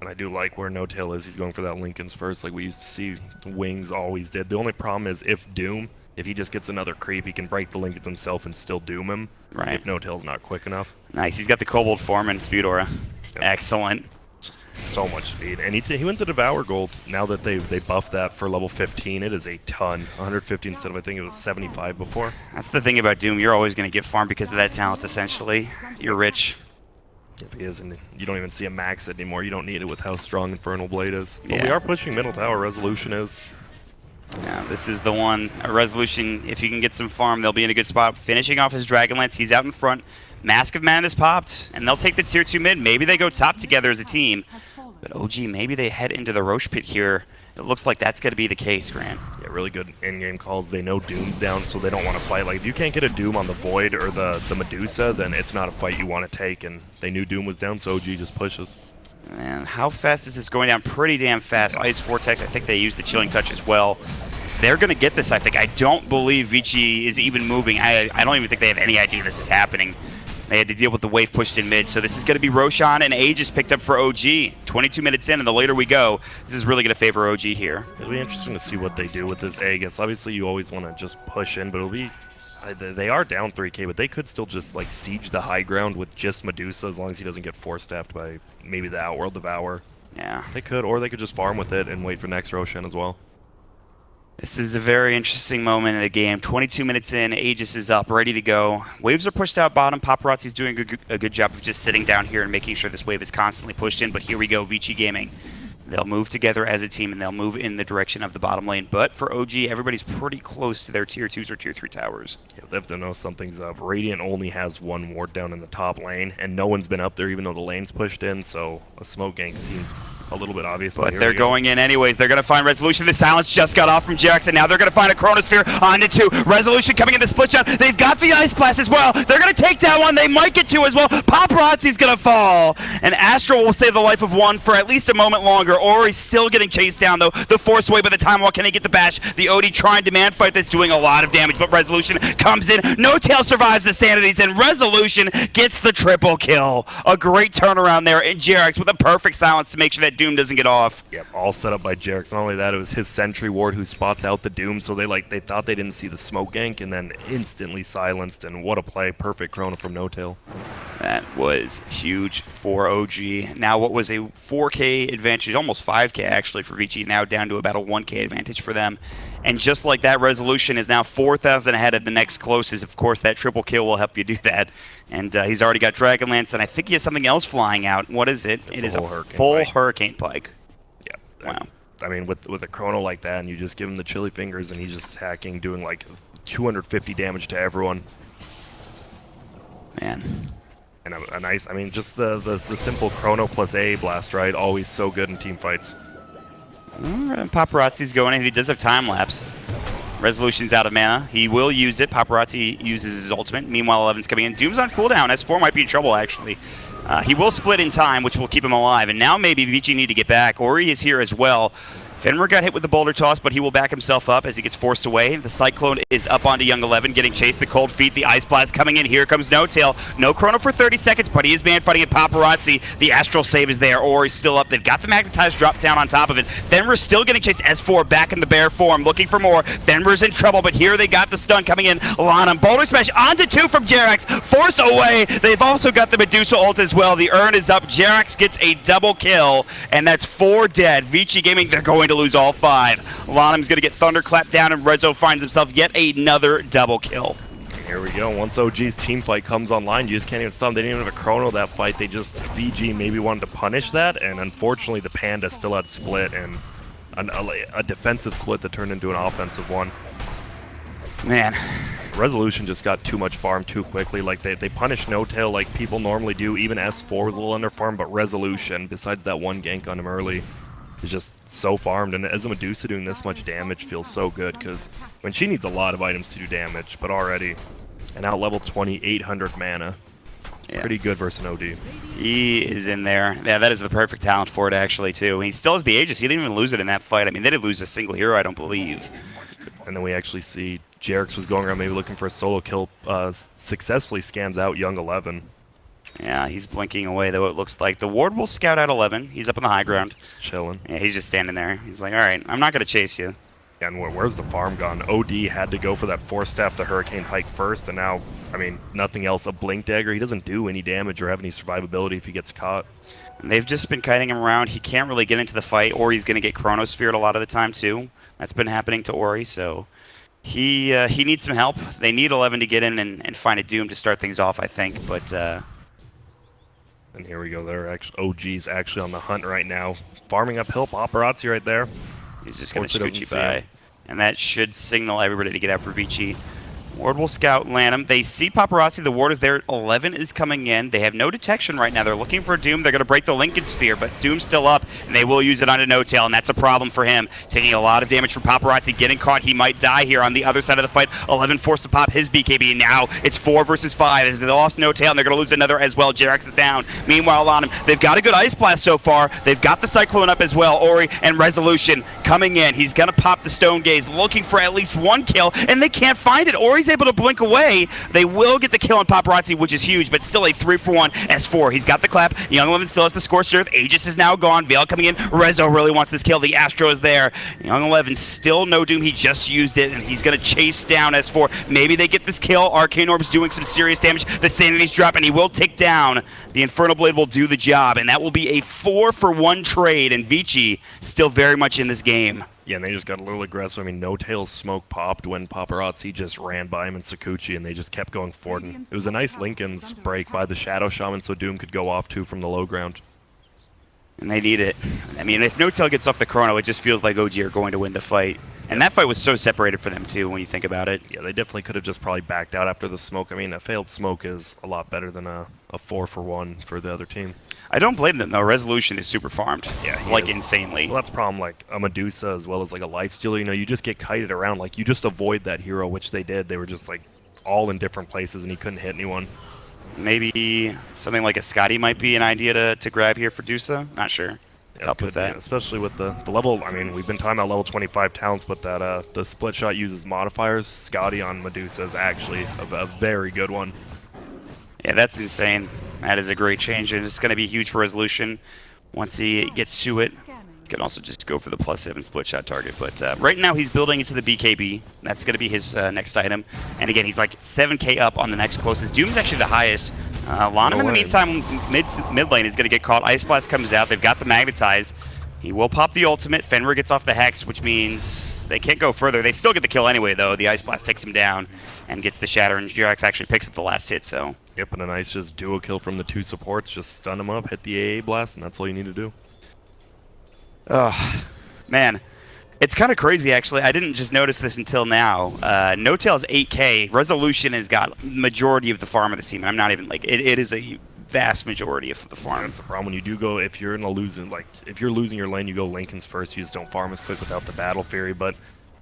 And I do like where No Tail is. He's going for that Lincoln's first, like we used to see Wings always did. The only problem is if he just gets another creep, he can break the Lincoln himself and still doom him. Right. If No Tail's not quick enough. Nice. He's got the Kobold form and Speed Aura. Yep. Excellent. Just so much speed. And he went to Devour Gold. Now that they buffed that for level 15, it is a ton. 150 instead of, I think it was 75 before. That's the thing about Doom. You're always going to get farm because of that talent, essentially. You're rich. Yep, he is, and you don't even see him max it anymore. You don't need it with how strong Infernal Blade is. But Yeah. we are pushing middle tower. Resolution is. Yeah, this is the one. A Resolution, if you can get some farm, they'll be in a good spot. Finishing off his Dragonlance, he's out in front. Mask of Madness popped, and they'll take the tier 2 mid. Maybe they go top together as a team. But OG, maybe they head into the Roche pit here. It looks like that's going to be the case, Grant. Yeah, really good in-game calls. They know Doom's down, so they don't want to fight. Like, if you can't get a Doom on the Void or the Medusa, then it's not a fight you want to take. And they knew Doom was down, so OG just pushes. And how fast is this going down? Pretty damn fast. Ice Vortex, I think they used the Chilling Touch as well. They're going to get this, I think. I don't believe Vici is even moving. I don't even think they have any idea this is happening. They had to deal with the wave pushed in mid. So this is going to be Roshan, and Aegis picked up for OG. 22 minutes in, and the later we go, this is really going to favor OG here. It'll be interesting to see what they do with this Aegis. Obviously, you always want to just push in, but it'll be... They are down 3k, but they could still just, like, siege the high ground with just Medusa as long as he doesn't get force-staffed by maybe the Outworld Devour. Yeah. They could, or they could just farm with it and wait for next Roshan as well. This is a very interesting moment in the game. 22 minutes in, Aegis is up, ready to go. Waves are pushed out bottom. Paparazzi's doing a good job of just sitting down here and making sure this wave is constantly pushed in, but here we go, Vici Gaming. They'll move together as a team, and they'll move in the direction of the bottom lane. But for OG, everybody's pretty close to their tier 2s or tier 3 towers. Yeah, they have to know something's up. Radiant only has one ward down in the top lane, and no one's been up there even though the lane's pushed in, so a smoke gank seems a little bit obvious. But they're going in anyways. They're going to find Resolution. The Silence just got off from Jerax, and now they're going to find a Chronosphere onto 2. Resolution coming in the split shot. They've got the Ice Blast as well. They're going to take down one. They might get 2 as well. Paparazzi's going to fall. And Astral will save the life of 1 for at least a moment longer. Ori's still getting chased down, though. The Force away by the time walk. Can he get the bash? The OD trying to man fight this, doing a lot of damage, but Resolution comes in. No Tail survives the Sanities, and Resolution gets the triple kill. A great turnaround there, and Jerax with a perfect silence to make sure that Doom doesn't get off. Yep, all set up by Jerax. Not only that, it was his Sentry Ward who spots out the Doom, so they thought they didn't see the smoke gank, and then instantly silenced, and what a play. Perfect Chrono from No Tail. That was huge for OG. Now what was a 4k advantage, almost 5k actually for Vici, now down to about a 1k advantage for them. And just like that, Resolution is now 4,000 ahead of the next closest. Of course, that triple kill will help you do that. And he's already got Dragonlance, and I think he has something else flying out. What is it? It is a full Hurricane Pike. Yeah. Wow. I mean, with a Chrono like that, and you just give him the chilly fingers, and he's just hacking, doing like 250 damage to everyone. Man. And a nice, I mean, just the simple Chrono plus A blast, right? Always so good in team fights. Paparazzi's going in. He does have time lapse. Resolution's out of mana. He will use it. Paparazzi uses his ultimate. Meanwhile, 11's coming in. Doom's on cooldown. S4 might be in trouble, actually. He will split in time, which will keep him alive. And now maybe Vici need to get back. Ori is here as well. Fenrir got hit with the boulder toss, but he will back himself up as he gets forced away. The Cyclone is up onto Young 11, getting chased. The Cold Feet, the Ice Blast coming in. Here comes No Tail. No chrono for 30 seconds, but he is man fighting at Paparazzi. The Astral Save is there, or he's still up. They've got the Magnetized drop down on top of it. Fenrir's still getting chased. S4 back in the bear form, looking for more. Fenrir's in trouble, but here they got the stun coming in. Lanham, boulder smash onto 2 from Jerax. Force away. They've also got the Medusa ult as well. The urn is up. Jerax gets a double kill, and that's 4 dead. Vici Gaming, they're going to lose all 5. Lanham's going to get thunderclap down, and Rezo finds himself yet another double kill. Here we go. Once OG's team fight comes online, you just can't even stop them. They didn't even have a chrono that fight. They just, VG maybe wanted to punish that, and unfortunately the Panda still had split, and a defensive split that turned into an offensive one. Man. Resolution just got too much farm too quickly. Like, they punished No Tail like people normally do. Even S4 was a little under farm, but Resolution, besides that one gank on him early, is just so farmed, and as a Medusa doing this much damage feels so good, because when she needs a lot of items to do damage, but already, and out level 20, 800 mana. Yeah. Pretty good versus an OD. He is in there. Yeah, that is the perfect talent for it, actually, too. He still has the Aegis. He didn't even lose it in that fight. I mean, they didn't lose a single hero, I don't believe. And then we actually see Jerax was going around maybe looking for a solo kill, successfully scans out Young 11. Yeah, he's blinking away, though, it looks like. The Ward will scout out 11. He's up on the high ground. Just chilling. Yeah, he's just standing there. He's like, all right, I'm not going to chase you. And where's the farm gone? OD had to go for that Force Staff, the Hurricane Pike first, and now, I mean, nothing else. A Blink Dagger, he doesn't do any damage or have any survivability if he gets caught. And they've just been kiting him around. He can't really get into the fight, or he's going to get Chronosphered a lot of the time, too. That's been happening to Ori, so he needs some help. They need 11 to get in and find a Doom to start things off, I think, but... And here we go. OG's actually on the hunt right now. Farming uphill. Paparazzi right there. He's just going to scooch by. And that should signal everybody to get out for Vici. Ward will scout Lanham. They see Paparazzi. The Ward is there. 11 is coming in. They have no detection right now. They're looking for Doom. They're going to break the Lincoln Sphere, but Zoom's still up, and they will use it onto No Tail, and that's a problem for him. Taking a lot of damage from Paparazzi. Getting caught. He might die here on the other side of the fight. 11 forced to pop his BKB, and now it's 4 versus 5 as they lost No Tail, and they're going to lose another as well. Jerax is down. Meanwhile, on him, they've got a good Ice Blast so far. They've got the Cyclone up as well. Ori and Resolution coming in. He's going to pop the Stone Gaze, looking for at least 1 kill, and they can't find it. Ori's able to blink away. They will get the kill on Paparazzi, which is huge, but still a 3-for-1 S4. He's got the clap. Young 11 still has the Scorched Earth. Aegis is now gone. Veil coming in. Rezo really wants this kill. The Astro is there. Young 11 still no Doom. He just used it, and he's going to chase down S4. Maybe they get this kill. Arcane Orb's doing some serious damage. The Sanity's dropping. He will take down. The Infernal Blade will do the job, and that will be a 4-for-1 trade, and Vici still very much in this game. Yeah, and they just got a little aggressive. I mean, No Tail's smoke popped when Paparazzi just ran by him and Sakuchi, and they just kept going forward. And it was a nice Lincoln's break by the Shadow Shaman so Doom could go off, too, from the low ground. And they need it. I mean, if No Tail gets off the chrono, it just feels like OG are going to win the fight. And that fight was so separated for them, too, when you think about it. Yeah, they definitely could have just probably backed out after the smoke. I mean, a failed smoke is a lot better than a 4-for-1 for the other team. I don't blame them, though. Resolution is super farmed. Yeah, like, insanely. Well, that's the problem, like, a Medusa as well as, like, a Lifestealer. You know, you just get kited around. Like, you just avoid that hero, which they did. They were just, like, all in different places, and he couldn't hit anyone. Maybe something like a Scotty might be an idea to grab here for Dusa. Not sure. Yeah, help with that. Especially with the level, I mean, we've been talking about level 25 talents, but that the split shot uses modifiers. Scotty on Medusa is actually a very good one. Yeah, that's insane. That is a great change, and it's going to be huge for Resolution once he gets to it. You can also just go for the +7 split shot target, but right now he's building into the BKB. That's going to be his next item. And again, he's like 7k up on the next closest. Doom's actually the highest. Lanham, in the meantime, mid lane is going to get caught. Ice Blast comes out. They've got the Magnetize. He will pop the ultimate. Fenrir gets off the Hex, which means they can't go further. They still get the kill anyway, though. The Ice Blast takes him down and gets the Shatter, and Jerax actually picks up the last hit, so... Yep, and a nice just duo kill from the 2 supports. Just stun him up, hit the AA blast, and that's all you need to do. Oh, man. It's kind of crazy, actually. I didn't just notice this until now. No Tail's 8k. Resolution has got majority of the farm of the team, and I'm not even, like, it is a vast majority of the farm. That's the problem. When you do go, if you're in a losing, like, if you're losing your lane, you go Lincoln's first. You just don't farm as quick without the Battle Fury, but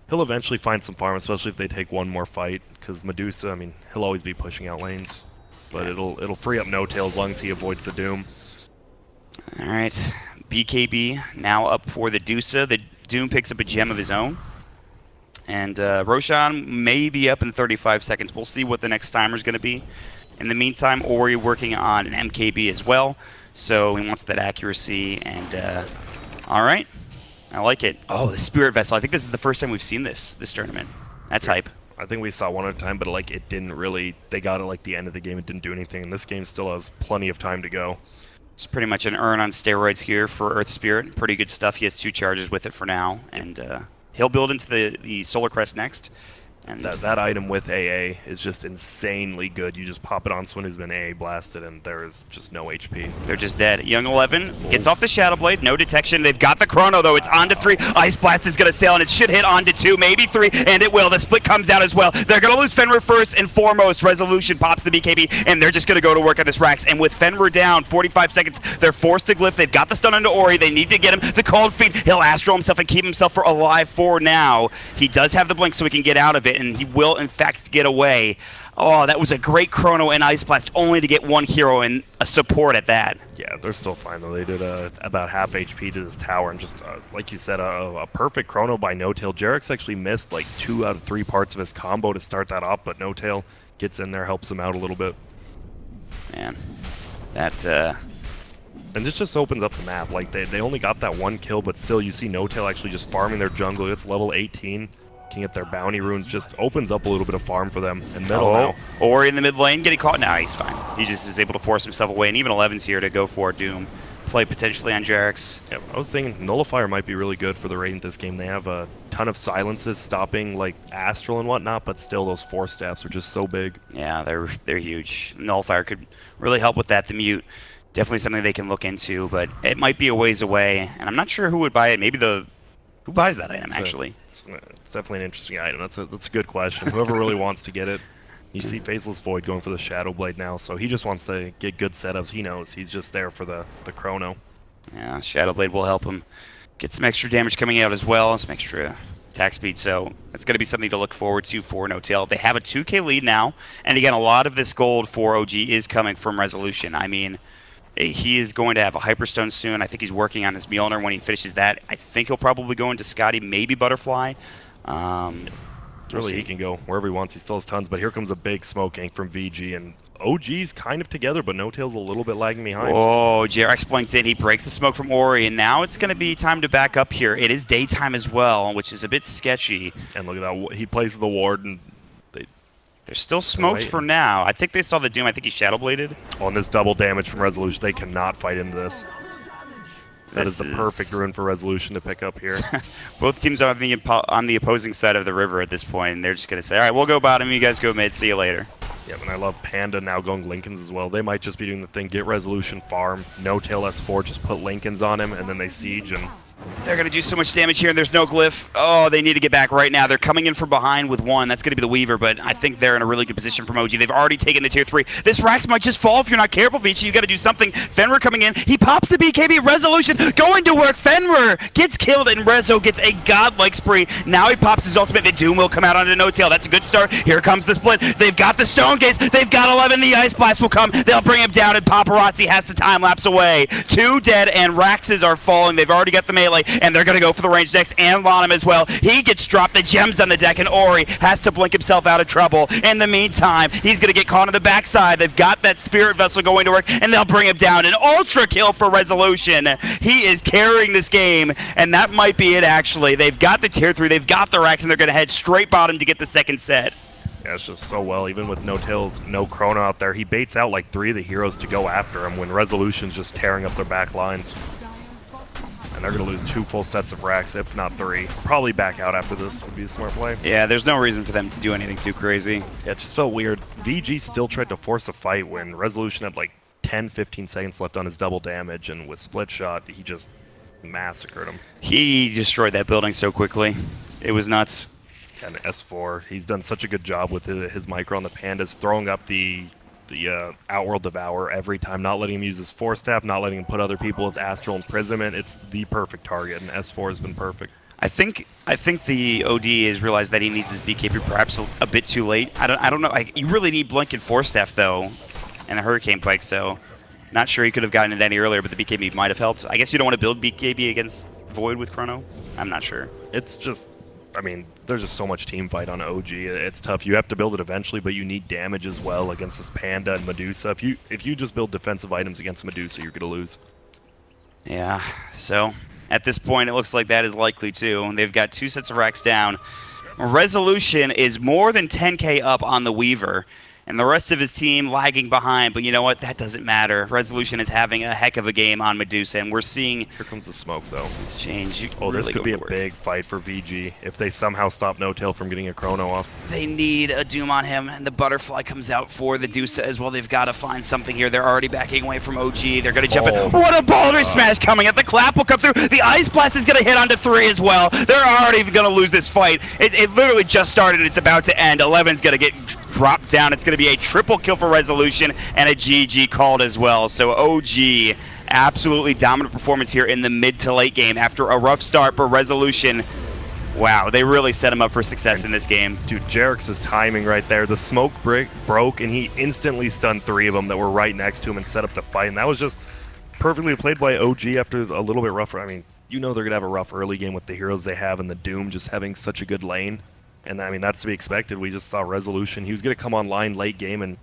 he'll eventually find some farm, especially if they take one more fight, because Medusa, I mean, he'll always be pushing out lanes. But it'll free up No Tail as long as he avoids the Doom. All right, BKB now up for the Dusa. The Doom picks up a gem of his own. And Roshan may be up in 35 seconds. We'll see what the next timer is going to be. In the meantime, Ori working on an MKB as well. So he wants that accuracy. And all right, I like it. Oh, the Spirit Vessel. I think this is the first time we've seen this tournament. That's hype. I think we saw one at a time, but like it didn't really. They got it like the end of the game. It didn't do anything. And this game still has plenty of time to go. It's pretty much an urn on steroids here for Earth Spirit. Pretty good stuff. He has 2 charges with it for now, and he'll build into the Solar Crest next. And that item with AA is just insanely good. You just pop it on someone who's been AA blasted, and there is just no HP. they're just dead. Young 11 gets off the Shadow Blade, no detection. They've got the Chrono, though. It's on to 3. Ice Blast is going to sail, and it should hit on to 2, maybe 3, and it will. The split comes out as well. They're going to lose Fenrir first and foremost. Resolution pops the BKB, and they're just going to go to work on this Rax. And with Fenrir down, 45 seconds, they're forced to glyph. They've got the stun onto Ori. They need to get him the cold feet. He'll astral himself and keep himself alive for now. He does have the blink, so he can get out of it, and he will, in fact, get away. Oh, that was a great Chrono and Ice Blast, only to get 1 hero and a support at that. Yeah, they're still fine though. They did about half HP to this tower, and just like you said, a perfect Chrono by No-Tail. Jarek's actually missed like 2 out of 3 parts of his combo to start that off, but No-Tail gets in there, helps him out a little bit. Man, that and this just opens up the map. Like they only got that 1 kill, but still you see No-Tail actually just farming their jungle. It's level 18. Can get their bounty runes, just opens up a little bit of farm for them in middle now. Ori in the mid lane getting caught. Nah, he's fine. He just is able to force himself away, and even 11's here to go for Doom. Play potentially on Jarek's. Yeah, I was thinking Nullifier might be really good for the Radiant this game. They have a ton of silences stopping like Astral and whatnot, but still those Force Staffs are just so big. Yeah, they're huge. Nullifier could really help with that. The mute, definitely something they can look into, but it might be a ways away, and I'm not sure who would buy it. Maybe who buys that item actually? It's definitely an interesting item. That's a good question. Whoever really wants to get it. You see Faceless Void going for the Shadow Blade now, so he just wants to get good setups. He knows he's just there for the Chrono. Yeah, Shadow Blade will help him get some extra damage coming out as well, some extra attack speed. So that's going to be something to look forward to for No-Tail. They have a 2K lead now, and again, a lot of this gold for OG is coming from Resolution. I mean, he is going to have a Hyperstone soon. I think he's working on his Mjolnir. When he finishes that, I think he'll probably go into Scotty, maybe Butterfly. Really, he can go wherever he wants. He still has tons, but here comes a big smoke ink from VG, and OG's kind of together, but No-Tail's a little bit lagging behind. Oh, JRX blinked in. He breaks the smoke from Ori, and now it's going to be time to back up here. It is daytime as well, which is a bit sketchy. And look at that. He plays the ward, and they're still smoked for now. I think they saw the Doom. I think he Shadow Bladed. On this double damage from Resolution, they cannot fight into this. That is the perfect rune for Resolution to pick up here. Both teams are on the opposing side of the river at this point, and they're just going to say, all right, we'll go bottom, you guys go mid, see you later. Yeah, and I love Panda now going Lincolns as well. They might just be doing the thing, get Resolution farm, No-Tail S4, just put Lincolns on him, and then they siege, and they're going to do so much damage here, and there's no glyph. Oh, they need to get back right now. They're coming in from behind with 1. That's going to be the Weaver, but I think they're in a really good position from OG. They've already taken the tier 3. This Rax might just fall if you're not careful, Vici. You got to do something. Fenrir coming in. He pops the BKB. Resolution going to work. Fenrir gets killed, and Rezo gets a godlike spree. Now he pops his ultimate. The Doom will come out onto No-Tail. That's a good start. Here comes the split. They've got the Stone Gaze. They've got 11. The Ice Blast will come. They'll bring him down, and Paparazzi has to time-lapse away. 2 dead, and Raxes are falling. They've already got the melee, and they're going to go for the range next, and Lanham as well. He gets dropped, the gems on the deck, and Ori has to blink himself out of trouble. In the meantime, he's going to get caught on the backside. They've got that Spirit Vessel going to work, and they'll bring him down. An ultra kill for Resolution. He is carrying this game, and that might be it, actually. They've got the tier 3, they've got the Rex, and they're going to head straight bottom to get the second set. yeah, it's just so well. Even with No-Tail's no Chrono out there, he baits out like 3 of the heroes to go after him when Resolution's just tearing up their back lines. And they're going to lose 2 full sets of racks, if not 3. Probably back out after this would be a smart play. Yeah, there's no reason for them to do anything too crazy. Yeah, it just felt weird. VG still tried to force a fight when Resolution had like 10-15 seconds left on his double damage, and with Split Shot, he just massacred him. He destroyed that building so quickly. It was nuts. And S4, he's done such a good job with his micro on the Pandas, throwing up the Outworld Devour every time, not letting him use his Force Staff, not letting him put other people with Astral Imprisonment. It's the perfect target, and S4 has been perfect. I think the OD has realized that he needs his BKB perhaps a bit too late. I don't know. You really need Blink and Force Staff though, and the Hurricane Pike. So, not sure he could have gotten it any earlier, but the BKB might have helped. I guess you don't want to build BKB against Void with Chrono? I'm not sure. It's just, I mean, there's just so much team fight on OG. It's tough. You have to build it eventually, but you need damage as well against this Panda and Medusa. If you just build defensive items against Medusa, you're gonna lose. Yeah, so at this point, it looks like that is likely too. They've got 2 sets of racks down. Resolution is more than 10k up on the Weaver, and the rest of his team lagging behind. But you know what? That doesn't matter. Resolution is having a heck of a game on Medusa, and we're seeing Here comes the smoke, though. this change. Oh, this really could be go a to work. big fight for VG if they somehow stop No-Tail from getting a Chrono off. They need a Doom on him, and the Butterfly comes out for the Dusa as well. They've got to find something here. They're already backing away from OG. They're going to jump in. What a Boulder Smash coming at the clap will come through. The Ice Blast is going to hit onto 3 as well. They're already going to lose this fight. It literally just started. It's about to end. 11's going to get dropped down. It's going to be a triple kill for Resolution and a GG called as well. So OG, absolutely dominant performance here in the mid to late game after a rough start, but Resolution, wow, they really set him up for success in this game. Dude, Jerix's timing right there. The smoke broke, and he instantly stunned 3 of them that were right next to him and set up the fight. And that was just perfectly played by OG after a little bit rougher. I mean, you know they're going to have a rough early game with the heroes they have and the Doom just having such a good lane. And I mean, that's to be expected. We just saw Resolution. He was going to come online late game and